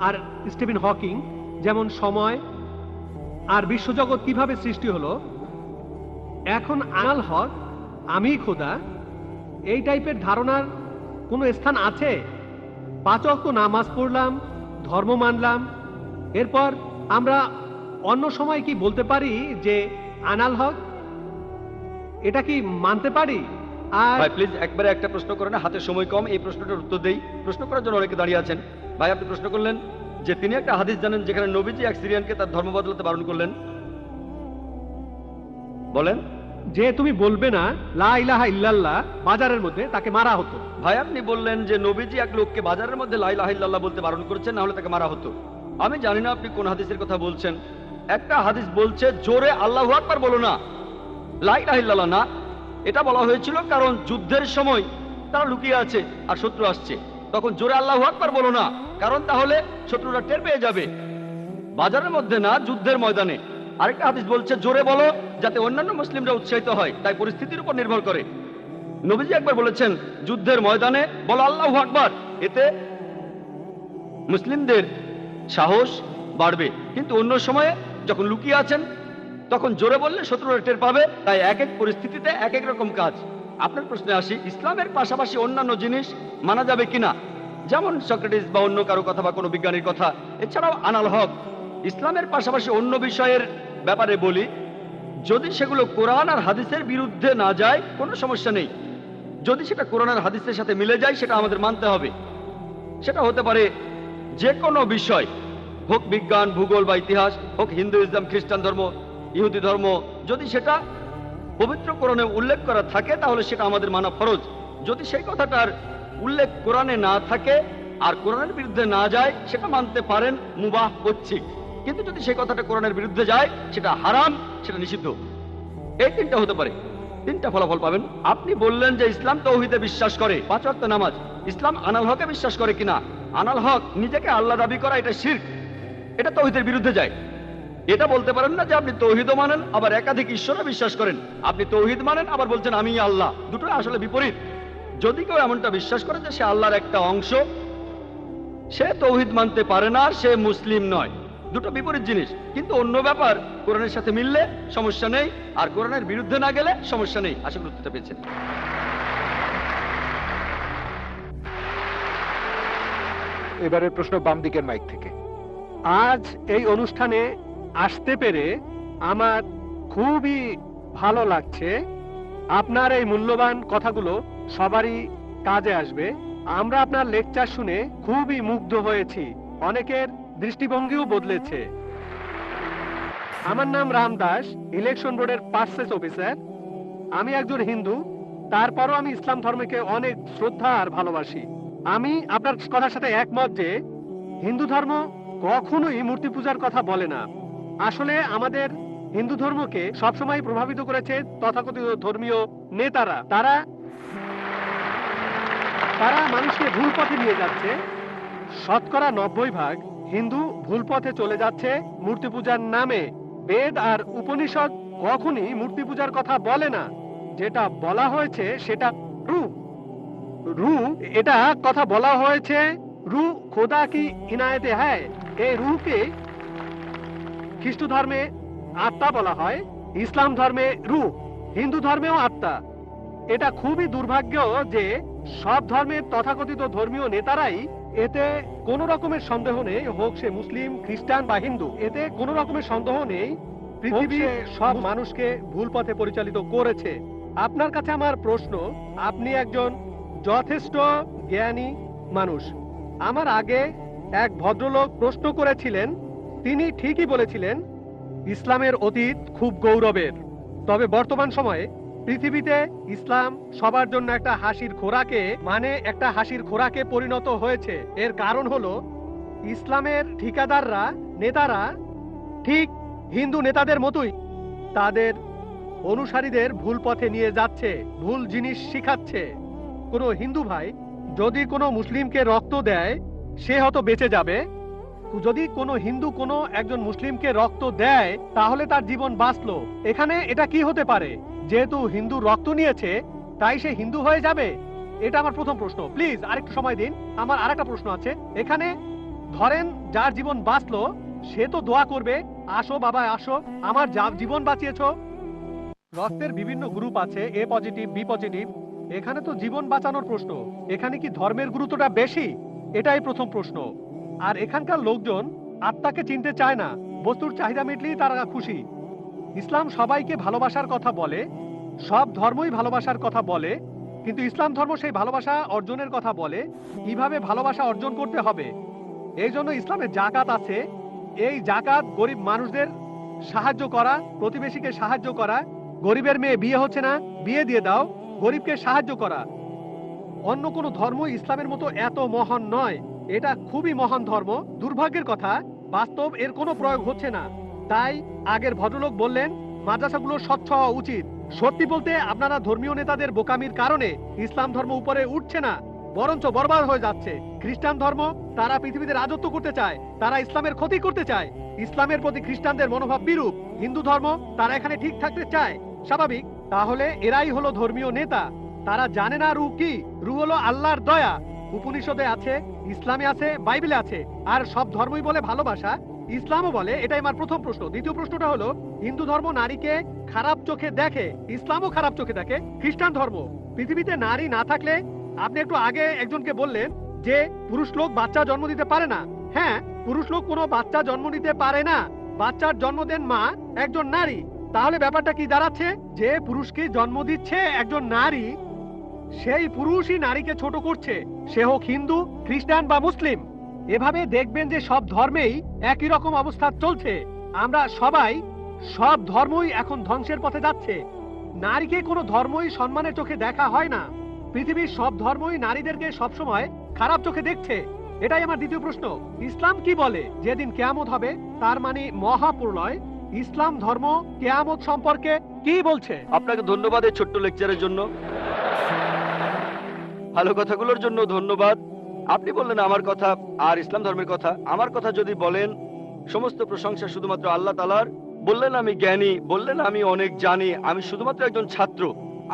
আর স্টিফেন হকিং, যেমন সময় আর বিশ্বজগৎ কিভাবে সৃষ্টি হলো। এখন আনাল হক, আমি খোদা, এই টাইপের ধারণার কোনো স্থান আছে? 5 ওয়াক্ত নামাজ পড়লাম, ধর্ম মানলাম, এরপর আমরা অন্য সময় কি বলতে পারি যে আনাল হক? এটা কি মানতে পারি? আর ভাই প্লিজ একবারে একটা প্রশ্ন করেন, হাতে সময় কম, এই প্রশ্নটার উত্তর দেই। প্রশ্ন করার জন্য অনেকে দাঁড়িয়ে আছেন। ভাই, আপনি প্রশ্ন করলেন যে তিনি একটা হাদিস জানেন যেখানে নবীজি এক সিরিয়ানকে তার ধর্ম বদলাতে বারণ করলেন। বলেন। যে তুমি বলবে না লা ইলাহা ইল্লাল্লাহ, বাজারের মধ্যে তাকে মারা হতো। ভাই, আপনি বললেন যে নবীজি এক লোককে বাজারের মধ্যে লা ইলাহা ইল্লাল্লাহ বলতে বারণ করেছেন, না হলে তাকে মারা হতো। আমি জানি না আপনি কোন হাদিসের কথা বলছেন। একটা হাদিস বলছে জোরে আল্লাহু আকবার বলো না, লা ইলাহা ইল্লাল্লাহ না। এটা বলা হয়েছিল কারণ যুদ্ধের সময় তারা লুকিয়ে আছে আর শত্রু আসছে, তখন জোরে আল্লাহু আকবার বলো না, কারণ তাহলে শত্রুরা টের পেয়ে যাবে। বাজারের মধ্যে না, যুদ্ধের ময়দানে। আরেকটা হাদিস বলছে জোরে বলো যাতে অন্যান্য মুসলিমরা উৎসাহিত হয়, তাই পরিস্থিতির উপর নির্ভর করে। নবীজি একবার বলেছেন যুদ্ধের ময়দানে বলো আল্লাহু আকবার, এতে মুসলিমদের সাহস বাড়বে। কিন্তু অন্য সময়ে যখন লুকিয়ে আছেন তখন জোরে বললে শত্রুরা টের পাবে। তাই এক এক পরিস্থিতিতে এক এক রকম কাজ। আপনার প্রশ্নে আসি, ইসলামের পাশাপাশি অন্যান্য জিনিস মানা যাবে কিনা, যেমন সক্রেটিস বা অন্য কারো কথা বা কোনো বিজ্ঞানীর কথা। এছাড়াও আনাল হক, ইসলামের পাশাপাশি অন্য বিষয়ের ব্যাপারে বলি, যদি সেগুলো কোরআন আর হাদিসের বিরুদ্ধে না যায় কোনো সমস্যা নেই। যদি সেটা কোরআন আর হাদিসের সাথে মিলে যায় সেটা আমাদের মানতে হবে। সেটা হতে পারে যে কোনো বিষয়, হোক বিজ্ঞান, ভূগোল বা ইতিহাস, হোক হিন্দুইজম, খ্রিস্টান ধর্ম, ইহুদি ধর্ম। যদি সেটা পবিত্র কোরআনে উল্লেখ করা থাকে তাহলে সেটা আমাদের মানা ফরজ। যদি সেই কথাটার উল্লেখ কোরআনে না থাকে আর কোরআনের বিরুদ্ধে না যায় সেটা মানতে পারেন, মুবাহ, ঐচ্ছিক। কিন্তু যদি সেই কথাটা কোরআনের বিরুদ্ধে যায় সেটা হারাম, সেটা নিষিদ্ধ। এই তিনটা হতে পারে, তিনটা ফলাফল পাবেন। আপনি বললেন যে ইসলাম তাওহীদে বিশ্বাস করে, 5 ওয়াক্ত নামাজ। ইসলাম আনাল হকে বিশ্বাস করে কিনা? আনাল হক নিজেকে আল্লাহ দাবি করা, এটা শিরক, এটা তাওহীদের বিরুদ্ধে যায়। এটা বলতে পারেন না যে আপনি তাওহীদও মানেন আবার একাধিক ঈশ্বরে বিশ্বাস করেন। আপনি তাওহীদ মানেন আবার বলছেন আমি আল্লাহ, দুটো আসলে বিপরীত। যদি কেউ এমনটা বিশ্বাস করে যে সে আল্লাহর একটা অংশ, সে তাওহীদ মানতে পারে না, সে মুসলিম নয়। দুটো বিপরীত জিনিস। কিন্তু অন্য ব্যাপার কোরআনের সাথে মিললে সমস্যা নেই, আর কোরআনের বিরুদ্ধে না গেলে সমস্যা নেই। আশা করি উত্তরটা পেয়েছেন। এবারের প্রশ্ন বাম দিকের মাইক থেকে। আজ এই অনুষ্ঠানে আসতে পেরে আমার খুবই ভালো লাগছে। আপনার এই মূল্যবান কথাগুলো সবারই কাজে আসবে। আমরা আপনার লেকচার শুনে খুবই মুগ্ধ হয়েছি, অনেকের দৃষ্টিভঙ্গিও বদলেছে। আমার নাম রাম দাস, ইলেকশন বোর্ডের পার্সেস অফিসার। আমি একজন হিন্দু, তারপরও আমি ইসলাম ধর্মকে অনেক শ্রদ্ধা আর ভালোবাসি। আমি আপনার কথার সাথে একমত যে হিন্দু ধর্ম কখনোই মূর্তি পূজার কথা বলে না। আসলে আমাদের হিন্দু ধর্মকে সবসময় প্রভাবিত করেছে তথাকথিত ধর্মীয় নেতারা। তারা তারা মানুষকে ভুল পথে নিয়ে যাচ্ছে। শতকরা 90% হিন্দু ভুল পথে চলে যাচ্ছে মূর্তি পূজার নামে। বেদ আর উপনিষদ কখনই মূর্তি পূজার কথা বলে না। যেটা বলা হয়েছে সেটা রূহ। এটা কথা বলা হয়েছে রূহ খোদা কি ইনায়েতে হ্যায়। এই রূহকে খ্রিস্ট ধর্মে আত্মা বলা হয়, ইসলাম ধর্মে রূহ, হিন্দু ধর্মেও আত্মা। এটা খুবই দুর্ভাগ্য যে সব ধর্মের তথাকথিত ধর্মীয় নেতারাই এতে কোনো রকমের সন্দেহ নেই, হোক সে মুসলিম, খ্রিস্টান বা হিন্দু, এতে কোনো রকমের সন্দেহ নেই পৃথিবীর সব মানুষকে ভুল পথে পরিচালিত করেছে। আপনার কাছে আমার প্রশ্ন, আপনি একজন যথেষ্ট জ্ঞানী মানুষ। আমার আগে এক ভদ্রলোক প্রশ্ন করেছিলেন, তিনি ঠিকই বলেছিলেন ইসলামের অতীত খুব গৌরবের। তবে বর্তমান সময়ে পৃথিবীতে ইসলাম সবার জন্য একটা হাসির খোরাকে পরিণত হয়েছে। এর কারণ হলো ইসলামের ঠিকাদাররা, নেতারা ঠিক হিন্দু নেতাদের মতোই তাদের অনুসারীদের ভুল পথে নিয়ে যাচ্ছে, ভুল জিনিস শিখাচ্ছে। কোনো হিন্দু ভাই যদি কোনো মুসলিমকে রক্ত দেয় সে হয়তো বেঁচে যাবে, যদি কোনো হিন্দু কোনো একজন মুসলিমকে রক্ত দেয় তাহলে তার জীবন বাঁচলো। এখানে এটা কি হতে পারে? যেহেতু হিন্দু রক্ত নিয়েছে তাই সে হিন্দু হয়ে যাবে? এটা আমার প্রথম প্রশ্ন। প্লিজ আরেকটু সময় দিন, আমার আরেকটা প্রশ্ন আছে। এখানে ধরেন যার জীবন বাঁচলো সে তো দোয়া করবে, আসো বাবা আসো, আমার জীবন বাঁচিয়েছো। রক্তের বিভিন্ন গ্রুপ আছে, এ পজিটিভ, বি পজিটিভ। এখানে তো জীবন বাঁচানোর প্রশ্ন, এখানে কি ধর্মের গুরুত্বটা বেশি? এটাই প্রথম প্রশ্ন। আর এখানকার লোকজন আত্মাকে চিনতে চায় না, বস্তুর চাহিদা মিটলেই তারা খুশি। ইসলাম সবাইকে ভালোবাসার কথা বলে, সব ধর্মই ভালোবাসার কথা বলে, কিন্তু ইসলাম ধর্ম সেই ভালোবাসা অর্জনের কথা বলে। কিভাবে ভালোবাসা অর্জন করতে হবে, এই জন্য ইসলামে জাকাত আছে। এই জাকাত গরিব মানুষদের সাহায্য করা, প্রতিবেশীকে সাহায্য করা। গরিবের মেয়ে বিয়ে হচ্ছে না, বিয়ে দিয়ে দাও, গরিবকে সাহায্য করা। অন্য কোনো ধর্ম ইসলামের মতো এত মহান নয়। এটা খুবই মহান ধর্ম। দুর্ভাগ্যের কথা, বাস্তব এর কোনো প্রয়োগ হচ্ছে না। তাই আগের ভদ্রলোক বললেন মাদ্রাসাগুলো স্বচ্ছ হওয়া উচিত। সত্যি বলতে আপনারা ধর্মীয় নেতাদের বোকামির কারণে ইসলাম ধর্ম উপরে উঠছে না, বরঞ্চ বরবাদ হয়ে যাচ্ছে। খ্রিস্টান ধর্ম, তারা পৃথিবীতে রাজত্ব করতে চায়, তারা ইসলামের ক্ষতি করতে চায়। ইসলামের প্রতি খ্রিস্টানদের মনোভাব বিরূপ। হিন্দু ধর্ম, তারা এখানে ঠিক থাকতে চায়, স্বাভাবিক। তাহলে এরাই হলো ধর্মীয় নেতা। তারা জানে না রূহ কি। রূহ হলো আল্লাহর দয়া। উপনিষদে আছে, ইসলামে আছে, বাইবেলে আছে। আর সব ধর্মই বলে ভালোবাসা, ইসলামও বলে। এটাই আমার প্রথম প্রশ্ন। দ্বিতীয় প্রশ্নটা হলো, হিন্দু ধর্ম নারীকে খারাপ চোখে দেখে, ইসলামও খারাপ চোখে দেখে। খ্রিস্টান ধর্ম, পৃথিবীতে নারী না থাকলে, আপনি একটু আগে একজনকে বললেন যে পুরুষ লোক বাচ্চা জন্ম দিতে পারে না। হ্যাঁ, পুরুষ লোক কোনো বাচ্চা জন্ম দিতে পারে না, বাচ্চার জন্ম দেন মা, একজন নারী। তাহলে ব্যাপারটা কি দাঁড়াচ্ছে? যে পুরুষকে জন্ম দিচ্ছে একজন নারী, সেই পুরুষই নারীকে ছোট করছে, সে হোক হিন্দু, খ্রিস্টান বা মুসলিম। এভাবে দেখবেন যে সব ধর্মেই একই রকম অবস্থা চলছে। আমরা সবাই, সব ধর্মই এখন ধ্বংসের পথে যাচ্ছে। নারীকে কোনো ধর্মই সম্মানের চোখে দেখা হয় না। পৃথিবীর সব ধর্মই নারীদেরকে সবসময় খারাপ চোখে দেখছে। এটাই আমার দ্বিতীয় প্রশ্ন। ইসলাম কি বলে যেদিন কিয়ামত হবে, তার মানে মহাপ্রলয়, ইসলাম ধর্ম কিয়ামত সম্পর্কে কি বলছে? আপনাকে ধন্যবাদ এই ছোট্ট লেকচারের জন্য, ভালো কথাগুলোর জন্য ধন্যবাদ। আপনি বললেন আমার কথা আর ইসলাম ধর্মের কথা। আমার কথা যদি বলেন, সমস্ত প্রশংসা শুধুমাত্র আল্লাহ তাআলার। বললেন আমি জ্ঞানী, বললেন আমি অনেক জানি, আমি শুধুমাত্র একজন ছাত্র।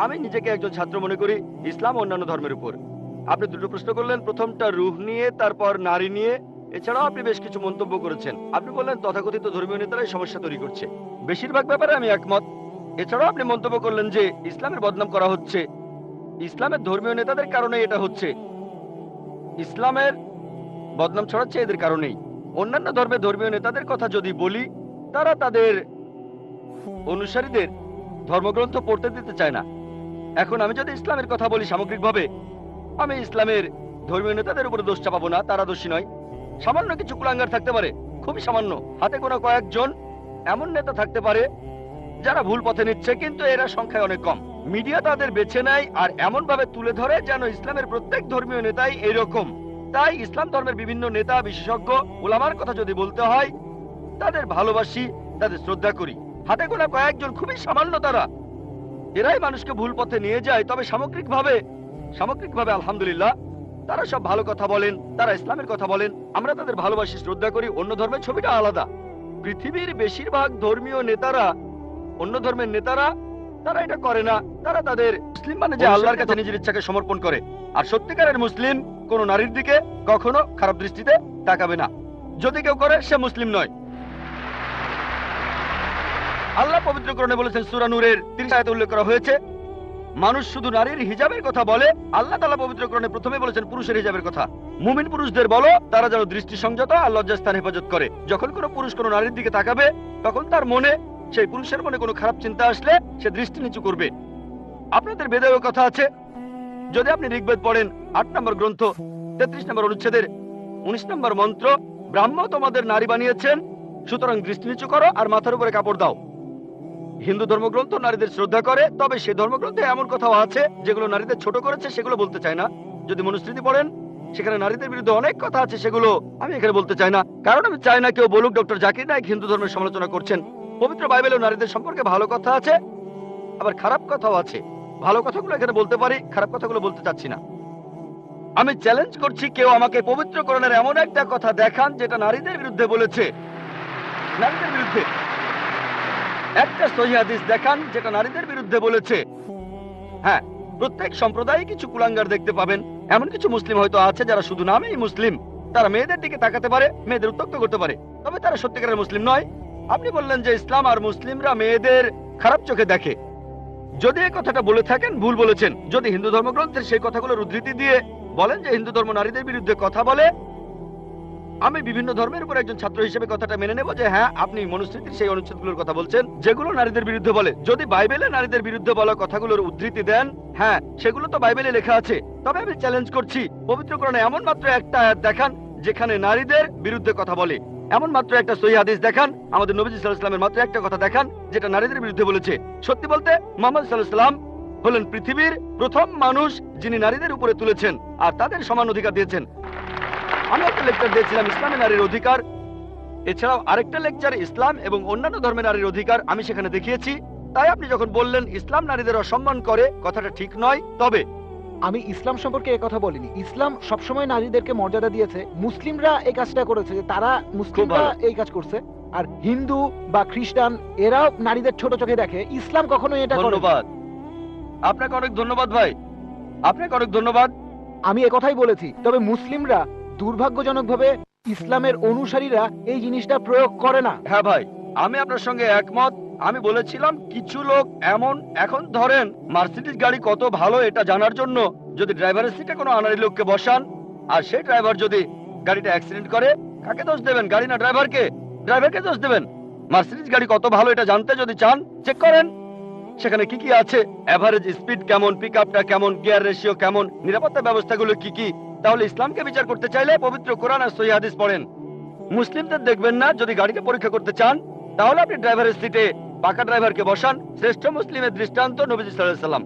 আমি নিজেকে একজন ছাত্র মনে করি ইসলাম ও অন্যান্য ধর্মের উপর। আপনি দুটো প্রশ্ন করলেন, প্রথমটা রূহ নিয়ে, তারপর নারী নিয়ে। এছাড়াও আপনি বেশ কিছু মন্তব্য করেছেন। আপনি বললেন তথাকথিত ধর্মীয় নেতারাই সমস্যা তৈরি করছে। বেশিরভাগ ব্যাপারে আমি একমত। এছাড়াও আপনি মন্তব্য করলেন যে ইসলামের বদনাম করা হচ্ছে, ইসলামের ধর্মীয় নেতাদের কারণে এটা হচ্ছে। ইসলামের বদনাম ছড়াচ্ছে এদের কারণেই। অন্যান্য ধর্মের ধর্মীয় নেতাদের কথা যদি বলি, তারা তাদের অনুসারীদের ধর্মগ্রন্থ পড়তে দিতে চায় না। এখন আমি যদি ইসলামের কথা বলি সামগ্রিকভাবে, আমি ইসলামের ধর্মীয় নেতাদের উপরে দোষ চাপাবো না, তারা দোষী নয়। সামান্য কিছু কুলাঙ্গার থাকতে পারে, খুবই সামান্য, হাতে গোনা কয়েকজন এমন নেতা থাকতে পারে যারা ভুল পথে নিচ্ছে, কিন্তু এরা সংখ্যায় অনেক কম। মিডিয়া তাদের বেছে নেয় আর এমন ভাবে তুলে ধরে যেন ইসলামের প্রত্যেক ধর্মীয় নেতাই এরকম। তাই ইসলাম ধর্মের বিভিন্ন নেতা, বিশেষজ্ঞ, উলামার কথা যদি বলতে হয়, তাদের ভালোবাসি, তাদের শ্রদ্ধা করি। হাতে গোনা কয়েকজন, খুবই সামান্য তারা, এরাই মানুষকে ভুল পথে নিয়ে যায়। তবে সামগ্রিকভাবে আলহামদুলিল্লাহ তারা সব ভালো কথা বলেন, তারা ইসলামের কথা বলেন, আমরা তাদের ভালোবাসি, শ্রদ্ধা করি। অন্য ধর্মের ছবিটা আলাদা। পৃথিবীর বেশিরভাগ ধর্মীয় নেতারা, অন্য ধর্মের নেতারা, তারা এটা করে না। তারা তাদের মুসলিম মানে যে আল্লাহর কাছে নিজের ইচ্ছাকে সমর্পণ করে। আর সত্যিকারের মুসলিম কোন নারীর দিকে কখনো খারাপ দৃষ্টিতে তাকাবে না। যদি কেউ করে সে মুসলিম নয়। আল্লাহ পবিত্র কোরআনে বলেছেন, সূরা নূরের 30 আয়াতে উল্লেখ করা হয়েছে, মানুষ শুধু নারীর হিজাবের কথা বলে। আল্লাহ তাআলা পবিত্র কোরআনে প্রথমে বলেছেন পুরুষের হিজাবের কথা। মুমিন পুরুষদের বলো তারা যেন দৃষ্টি সংযত আর লজ্জাস্থান হেফাজত করে। যখন কোনো পুরুষ কোনো নারীর দিকে তাকাবে, তখন তার মনে, সেই পুরুষের মনে কোনো খারাপ চিন্তা আসলে সে দৃষ্টি নিচু করবে। আপনাদের বেদেও কথা আছে। যদি আপনি ঋগ্বেদ পড়েন 8 নম্বর গ্রন্থ 33 নম্বর অনুচ্ছেদের 19 নম্বর মন্ত্র, ব্রাহ্ম তোমাদের নারী বানিয়েছেন, সুতরাং দৃষ্টি নিচু করো আর মাথার উপরে কাপড় দাও। হিন্দু ধর্মগ্রন্থ নারীদের শ্রদ্ধা করে, তবে সেই ধর্মগ্রন্থে এমন কথাও আছে যেগুলো নারীদের ছোট করেছে, সেগুলো বলতে চায় না। যদি মনুস্মৃতি পড়েন, সেখানে নারীদের বিরুদ্ধে অনেক কথা আছে, সেগুলো আমি এখানে বলতে চাই না, কারণ আমি চাই না কেউ বলুক ডক্টর জাকির নায়েক হিন্দু ধর্মের সমালোচনা করছেন। পবিত্র বাইবেলেও নারীদের সম্পর্কে ভালো কথা আছে, আবার খারাপ কথাও আছে। ভালো কথাগুলো এখানে বলতে পারি, খারাপ কথাগুলো বলতে চাচ্ছি না। আমি চ্যালেঞ্জ করছি, কেউ আমাকে পবিত্র কোরআনের এমন একটা কথা দেখান যেটা নারীদের বিরুদ্ধে বলেছে। নারীদের বিরুদ্ধে একটা সহিহ হাদিস দেখান যেটা নারীদের বিরুদ্ধে বলেছে। হ্যাঁ, প্রত্যেক সম্প্রদায়ে কিছু কুলাঙ্গার দেখতে পাবেন। এমন কিছু মুসলিম হয়তো আছে যারা শুধু নামেই মুসলিম। তারা মেয়েদের দিকে তাকাতে পারে, মেয়েদের উত্ত্যক্ত করতে পারে, তবে তারা সত্যিকারের মুসলিম নয়। আপনি বললেন যে ইসলাম আর মুসলিমরা মেয়েদের খারাপ চোখে দেখে। যদি এই কথাটা বলে থাকেন, ভুল বলেছেন। যদি হিন্দু ধর্মগ্রন্থের সেই কথাগুলোর উদ্ধৃতি দিয়ে বলেন যে হিন্দু ধর্ম নারীদের বিরুদ্ধে কথা বলে, আমি বিভিন্ন ধর্মের উপর একজন ছাত্র হিসেবে কথাটা মেনে নেব যে হ্যাঁ, আপনি মনুস্মৃতির সেই অনুচ্ছেদগুলোর কথা বলছেন যেগুলো নারীদের বিরুদ্ধে বলে। যদি বাইবেলে নারীদের বিরুদ্ধে বলা কথাগুলোর উদ্ধৃতি দেন, হ্যাঁ, সেগুলো তো বাইবেলে লেখা আছে। তবে আমি চ্যালেঞ্জ করছি, পবিত্র কোরআনে এমন মাত্র একটা আয়াত দেখান যেখানে নারীদের বিরুদ্ধে কথা বলে। এমন মাত্র একটা সহিহ হাদিস দেখান, আমাদের নবী সাল্লাল্লাহু আলাইহি ওয়াসাল্লামের মাত্র একটা কথা দেখান যেটা নারীদের বিরুদ্ধে বলেছে। সত্যি বলতে মুহাম্মদ সাল্লাল্লাহু আলাইহি ওয়াসাল্লাম হলেন পৃথিবীর প্রথম মানুষ যিনি নারীদের উপরে তুলেছেন আর তাদের সমান অধিকার দিয়েছেন। আমি একটা লেকচার দিয়েছিলাম ইসলামে নারীর অধিকার, এছাড়াও আরেকটা লেকচার ইসলাম এবং অন্যান্য ধর্মের নারীর অধিকার আমি সেখানে দেখিয়েছি। তাই আপনি যখন বললেন ইসলাম নারীদের অসম্মান করে, কথাটা ঠিক নয়। তবে আমি ইসলাম সম্পর্কে এই কথা বলিনি। ইসলাম সবসময় নারীদেরকে মর্যাদা দিয়েছে। মুসলিমরা এই কাজটা করেছে, যে তারা মুসলিমরা এই কাজ করছে। আর হিন্দু বা খ্রিস্টান এরাও নারীদের ছোট চোখে দেখে। ইসলাম কখনো এটা করে না। ধন্যবাদ আপনাকে, অনেক ধন্যবাদ ভাই, আপনাকে অনেক ধন্যবাদ। আমি একথাই বলেছি। তবে মুসলিমরা দুর্ভাগ্যজনকভাবে ইসলামের অনুসারীরা এই জিনিসটা প্রয়োগ করে না। হ্যাঁ ভাই, আমি আপনার সঙ্গে একমত। আমি বলেছিলাম কিছু লোক এমন, এখন ধরেন মার্সিডিজ গাড়ি কত ভালো এটা জানার জন্য যদি ড্রাইভারের সিটে কোনো আনাড়ি লোককে বসান, আর সেই ড্রাইভার যদি গাড়িটা অ্যাক্সিডেন্ট করে, কাকে দোষ দেবেন? গাড়ি না ড্রাইভারকে? ড্রাইভারকে দোষ দেবেন। মার্সিডিজ গাড়ি কত ভালো এটা জানতে যদি চান, চেক করেন সেখানে কি কি আছে, এভারেজ স্পিড কেমন, পিকআপটা কেমন, গিয়ার রেশিও কেমন, নিরাপত্তা ব্যবস্থাগুলো কি কি। তাহলে ইসলামকে বিচার করতে চাইলে পবিত্র কোরআন আর সহিহ হাদিস পড়েন। মুসলিমদের দেখবেন না। যদি গাড়িকে পরীক্ষা করতে চান, তাহলে আপনি ড্রাইভারের সিটে পাকা ড্রাইভারকে বসান। শ্রেষ্ঠ মুসলিমের দৃষ্টান্ত নবীজি সাল্লাল্লাহু আলাইহি ওয়াসাল্লাম।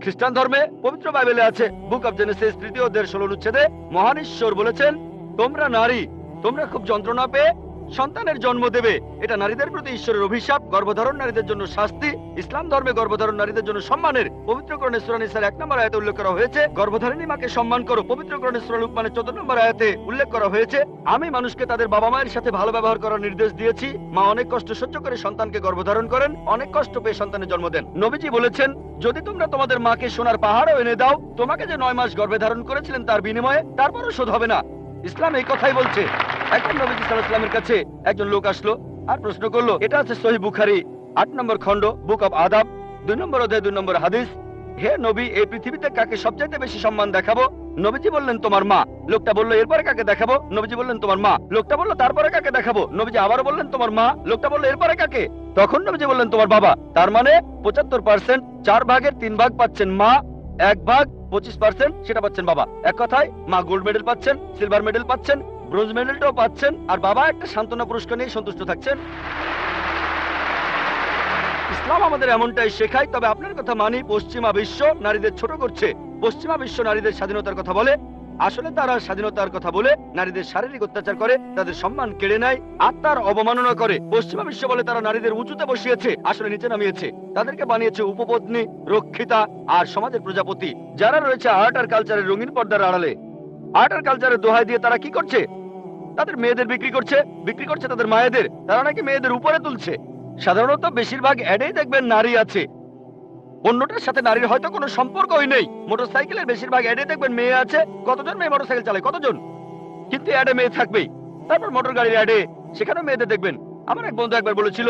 খ্রিস্টান ধর্মে পবিত্র বাইবেলে আছে, বুক অফ জেনেসিস 3 অধ্যায়ের 16 অনুচ্ছেদে মহান ঈশ্বর বলেছেন, তোমরা নারী, তোমরা খুব যন্ত্রণা পেয়ে সন্তানের জন্ম দেবে। এটা নারীদের প্রতি ঈশ্বরের অভিশাপ, গর্ভধারণ নারীদের জন্য শাস্তি। ইসলাম ধর্মে গর্ভধারণ নারীদের জন্য সম্মানের। পবিত্র কোরআনে সূরা নিসার 1 নম্বর আয়াতে উল্লেখ করা হয়েছে, গর্ভধারিণী মাকে সম্মান করো। পবিত্র কোরআনে সূরা লুকমানের 14 নম্বর আয়াতে উল্লেখ করা হয়েছে, আমি মানুষকে তাদের বাবা মায়ের সাথে ভালো ব্যবহার করার নির্দেশ দিয়েছি। মা অনেক কষ্ট সহ্য করে সন্তানকে গর্ভধারণ করেন, অনেক কষ্ট পেয়ে সন্তানের জন্ম দেন। নবীজি বলেছেন, যদি তোমরা তোমাদের মাকে সোনার পাহাড়ও এনে দাও, তোমাকে যে 9 মাস গর্ভে ধারণ করেছিলেন তার বিনিময়ে, তারপরও শোধ হবে না। ইসলাম এই কথাই বলছে। একজন নবীজি সাল্লাল্লাহু আলাইহি ওয়াসাল্লামের কাছে একজন লোক আসলো আর প্রশ্ন করলো, এটা আছে সহিহ বুখারী 8 নম্বর খণ্ড, বুক অফ আদাব 2 নম্বর অধ্যায় 2 নম্বর হাদিস, হে নবী, এই পৃথিবীতে কাকে সবচাইতে বেশি সম্মান দেখাবো? নবীজি বললেন, তোমার মা। লোকটা বলল, এরপরে কাকে দেখাবো? নবীজি বললেন, তোমার মা। লোকটা বলল, তারপরে কাকে দেখাবো? নবীজি আবারও বললেন, তোমার মা। লোকটা বলল, এরপরে কাকে? তখন নবীজি বললেন, তোমার বাবা। তার মানে 75%, 4 ভাগের 3 ভাগ পাচ্ছেন মা, 1 ভাগ 25% সেটা পাচ্ছেন বাবা। এক কথায় মা গোল্ড মেডেল পাচ্ছেন, সিলভার মেডেল পাচ্ছেন, ব্রোঞ্জ মেডেলটাও পাচ্ছেন, আর বাবা একটা সান্ত্বনা পুরস্কার নিয়ে সন্তুষ্ট থাকছেন। ইসলাম আমাদের এমনটাই শেখায়। তবে আপনার কথা মানি, পশ্চিমা বিশ্ব নারীদের ছোট করছে। পশ্চিমা বিশ্ব নারীদের স্বাধীনতার কথা বলে, আসলে তারা স্বাধীনতার কথা বলে নারীদের শারীরিক অত্যাচার করে, তাদের সম্মান কেড়ে নেয়, আত্মার অবমাননা করে। পশ্চিমা বিশ্ব বলে তারা নারীদের উঁচুতে বসিয়েছে, আসলে নিচে নামিয়েছে। তাদেরকে বানিয়েছে উপপত্নী, রক্ষিতা আর সমাজের প্রজাপতি, যারা রয়েছে আর্ট আর কালচারের রঙিন পর্দার আড়ালে। আর্ট আর কালচারের দোহাই দিয়ে তারা কি করছে? তাদের মেয়েদের বিক্রি করছে তাদের মায়েদের। তারা নাকি মেয়েদের উপরে তুলছে। সাধারণত বেশিরভাগ অ্যাডেই দেখবেন নারী আছে, অন্যটার সাথে নারীর হয়তো কোনো সম্পর্কই নেই। মোটরসাইকেলের বেশিরভাগ অ্যাডে দেখবেন মেয়ে আছে। কতজন মেয়ে মোটরসাইকেল চালায়? কতজন? কিন্তু অ্যাডে মেয়ে থাকবেই। তারপর মোটর গাড়ির অ্যাডে সেখানেও মেয়েদের দেখবেন। আমার এক বন্ধু একবার বলেছিল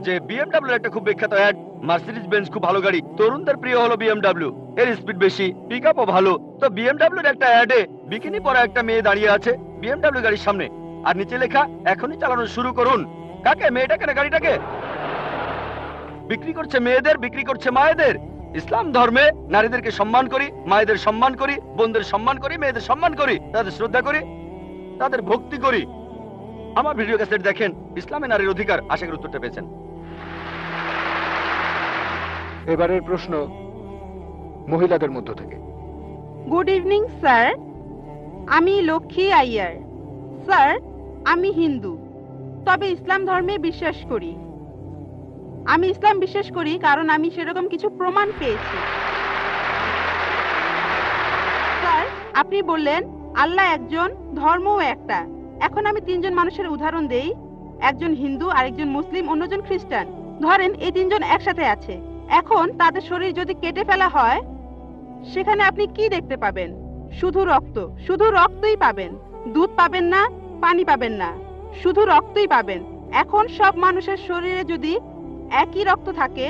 যে বিএমডব্লিউর একটা খুব বিখ্যাত অ্যাড, মার্সিডিজ বেঞ্জ খুব ভালো গাড়ি, তরুণদের প্রিয় হলো বিএমডব্লিউ, এর স্পিড বেশি, পিকআপও ভালো। তো বিএমডব্লিউর একটা অ্যাডে বিকিনি পরা একটা মেয়ে দাঁড়িয়ে আছে বিএমডব্লিউ গাড়ির সামনে, আর নিচে লেখা এখনই চালানো শুরু করুন। কাকে? মেয়েটাকে না গাড়িটাকে? বিক্রি করছে মেয়েদের, বিক্রি করছে মায়েদের। ইসলাম ধর্মে নারীদেরকে সম্মান করি, মায়েদের সম্মান করি, বোনদের সম্মান করি, মেয়েদের সম্মান করি, তাদের শ্রদ্ধা করি, তাদের ভক্তি করি। আমার ভিডিও ক্যাসেট দেখেন, ইসলামে নারীর অধিকার। আশা করি উত্তরটা পেয়েছেন। এবারের প্রশ্ন মহিলাদের মধ্য থেকে। গুড ইভিনিং স্যার, আমি লক্ষ্মী আইয়ার। স্যার, আমি হিন্দু, তবে ইসলাম ধর্মে বিশ্বাস করি। আমি ইসলাম বিশ্বাস করি কারণ আমি সেরকম কিছু প্রমাণ পেয়েছি। স্যার, আপনি বললেন আল্লাহ একজন, ধর্মও একটা। এখন আমি তিনজন মানুষের উদাহরণ দেই। একজন হিন্দু, আরেকজন মুসলিম, অন্যজন খ্রিস্টান। ধরেন এই তিনজন একসাথে আছে। এখন তাদের শরীর যদি কেটে ফেলা হয়, সেখানে আপনি কি দেখতে পাবেন? শুধু রক্ত, শুধু রক্তই পাবেন। দুধ পাবেন না, পানি পাবেন না, শুধু রক্তই পাবেন। এখন সব মানুষের শরীরে যদি একই রক্ত থাকে,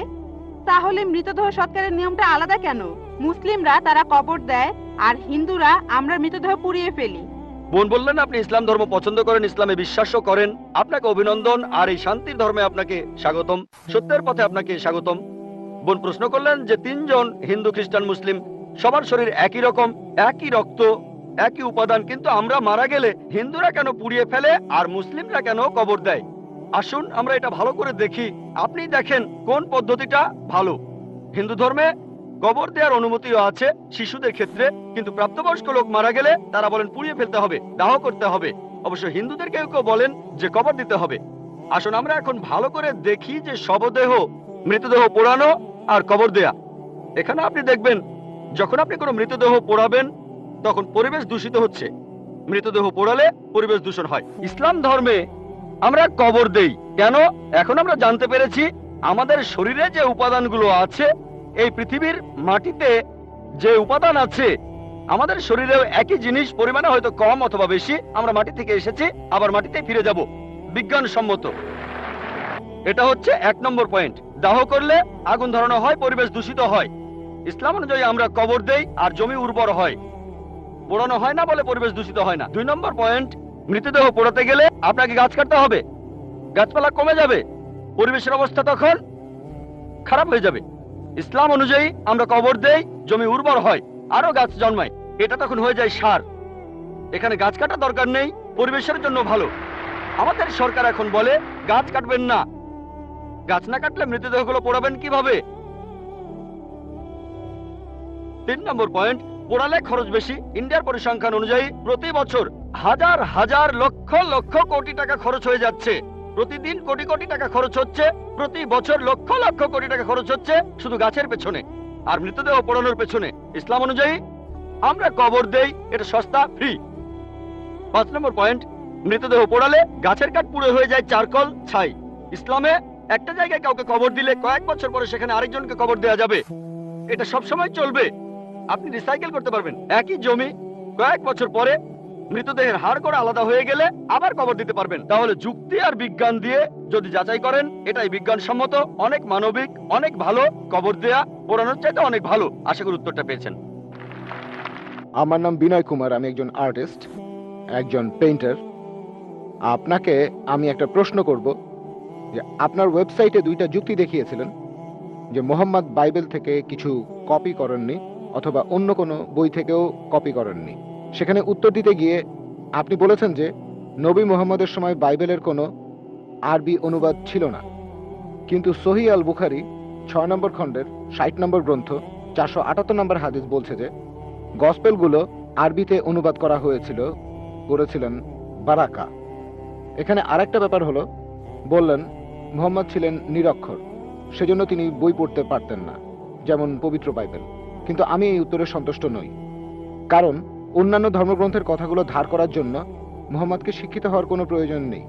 তাহলে মৃতদেহ সৎকারের নিয়মটা আলাদা কেন? মুসলিমরা তারা কবর দেয়, আর হিন্দুরা আমরা মৃতদেহ পুড়িয়ে ফেলি। বোন বললেন আপনি ইসলাম ধর্ম পছন্দ করেন, ইসলামে বিশ্বাসও করেন। আপনাকে অভিনন্দন, আর এই শান্তির ধর্মে আপনাকে স্বাগতম, সত্যের পথে আপনাকে স্বাগতম। বোন প্রশ্ন করলেন যে তিনজন হিন্দু, খ্রিস্টান, মুসলিম, সবার শরীর একই রকম, একই রক্ত, একই উপাদান, কিন্তু আমরা মারা গেলে হিন্দুরা কেন পুড়িয়ে ফেলে আর মুসলিমরা কেন কবর দেয়? আসুন আমরা এটা ভালো করে দেখি। আপনি দেখেন কোন পদ্ধতিটা ভালো। হিন্দু ধর্মে কবর দেওয়ার অনুমতিও আছে শিশুদের ক্ষেত্রে, কিন্তু প্রাপ্তবয়স্ক লোক মারা গেলে তারা বলেন পুড়িয়ে ফেলতে হবে, দাহ করতে হবে। অবশ্য হিন্দুদের কেউ কেউ বলেন যে কবর দিতে হবে। আসুন আমরা এখন ভালো করে দেখি যে শবদেহ, মৃতদেহ পোড়ানো আর কবর দেয়া। এখানে আপনি দেখবেন যখন আপনি কোনো মৃতদেহ পোড়াবেন তখন পরিবেশ দূষিত হচ্ছে। মৃতদেহ পোড়ালে পরিবেশ দূষণ হয়। ইসলাম ধর্মে আমরা কবর দেই কেন? এখন আমরা জানতে পেরেছি আমাদের শরীরে যে উপাদানগুলো আছে, এই পৃথিবীর মাটিতে যে উপাদান আছে, আমাদের শরীরেও একই জিনিস পরিমাণে হয়তো কম অথবা বেশি। আমরা মাটি থেকে এসেছি, আবার মাটিতে ফিরে যাব, বিজ্ঞানসম্মত। এটা হচ্ছে 1 নম্বর পয়েন্ট। দাহ করলে আগুন ধরানো হয়, পরিবেশ দূষিত হয়। ইসলাম অনুযায়ী আমরা কবর দেই আর জমি উর্বর হয়, পোড়ানো হয় না বলে পরিবেশ দূষিত হয় না। 2 নম্বর পয়েন্ট, মৃতদেহ পোড়াতে গেলে আপনাকে গাছ কাটতে হবে, গাছপালা কমে যাবে, পরিবেশের অবস্থা তখন খারাপ হয়ে যাবে। ইসলাম অনুযায়ী আমরা কবর দেই, জমি উর্বর হয়, আরো গাছ জন্মায়, এটা তখন হয়ে যায় সার। এখানে গাছ কাটা দরকার নেই, পরিবেশের জন্য ভালো। আমাদের সরকার এখন বলে গাছ কাটবেন না। গাছ না কাটলে মৃতদেহগুলো পোড়াবেন কিভাবে? 3 নম্বর পয়েন্ট, পোড়ালে খরচ বেশি। ইন্ডিয়ার পরিসংখ্যান অনুযায়ী প্রতি বছর হাজার হাজার লক্ষ লক্ষ কোটি টাকা খরচ হয়ে যাচ্ছে। প্রতিদিন কোটি কোটি টাকা খরচ হচ্ছে, প্রতি বছর লক্ষ লক্ষ কোটি টাকা খরচ হচ্ছে শুধু গাছের পেছনে আর মৃতদেহ পোড়ানোর পেছনে। ইসলাম অনুযায়ী আমরা কবর দেই, এটা সস্তা, ফ্রি। 5 নম্বর পয়েন্ট, মৃতদেহ পোড়ালে গাছের কাঠ পুড়ে হয়ে যায় চারকল, ছাই। ইসলামে একটা জায়গায় কাউকে কবর দিলে কয়েক বছর পরে সেখানে আরেকজনকে কবর দেওয়া যাবে, এটা সব সময় চলবে। আপনি রিসাইকেল করতে পারবেন। একই জমি কয়েক বছর পরে মৃতদেহের হাড় করে আলাদা হয়ে গেলে আবার কবর দিতে পারবেন। তাহলে যুক্তি আর বিজ্ঞান দিয়ে যদি যাচাই করেন, এটাই বিজ্ঞানসম্মত, অনেক মানবিক, অনেক ভালো। কবর দেয়া পোড়ানোর চাইতে অনেক ভালো। আশা করি উত্তরটা পেয়েছেন। আমার নাম বিনয় কুমার, আমি একজন আর্টিস্ট, একজন পেইন্টার। আপনাকে আমি একটা প্রশ্ন করব যে আপনার ওয়েবসাইটে 2টা যুক্তি দেখিয়েছিলেন যে মোহাম্মদ বাইবেল থেকে কিছু কপি করেননি অথবা অন্য কোনো বই থেকেও কপি করেননি। সেখানে উত্তর দিতে গিয়ে আপনি বলেছেন যে নবী মুহাম্মদের সময় বাইবেলের কোনো আরবি অনুবাদ ছিল না, কিন্তু সহিহ আল বুখারী 6 নম্বর খণ্ডের 60 নম্বর গ্রন্থ 478 নম্বর হাদিস বলছে যে গসপেলগুলো আরবিতে অনুবাদ করা হয়েছিল, করেছিলেন বারাকা। এখানে আরেকটা ব্যাপার হলো, বললেন মুহাম্মদ ছিলেন নিরক্ষর, সেজন্য তিনি বই পড়তে পারতেন না, যেমন পবিত্র বাইবেল। কিন্তু আমি এই উত্তরে সন্তুষ্ট নই, কারণ অন্যান্য ধর্মগ্রন্থের কথাগুলো ধার করার জন্য মুহাম্মদকে শিক্ষিত হওয়ার কোনো প্রয়োজন নেই।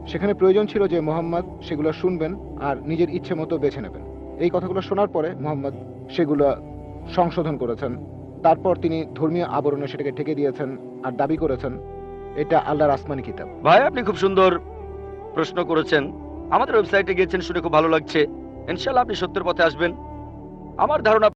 সেখানে প্রয়োজন ছিল যে মুহাম্মদ সেগুলো শুনবেন আর নিজের ইচ্ছে মতো বেছে নেবেন। এই কথাগুলো শোনার পরে মুহাম্মদ সেগুলো সংশোধন করেছেন। তারপর তিনি ধর্মীয় আবরণে সেটাকে ঢেকে দিয়েছেন আর দাবি করেছেন এটা আল্লাহর আসমানি কিতাব। ভাই, আপনি খুব সুন্দর প্রশ্ন করেছেন। আমাদের ওয়েবসাইটে গিয়েছেন শুনে খুব ভালো লাগছে। ইনশাআল্লাহ আপনি সত্যের পথে আসবেন। আমার ধারণা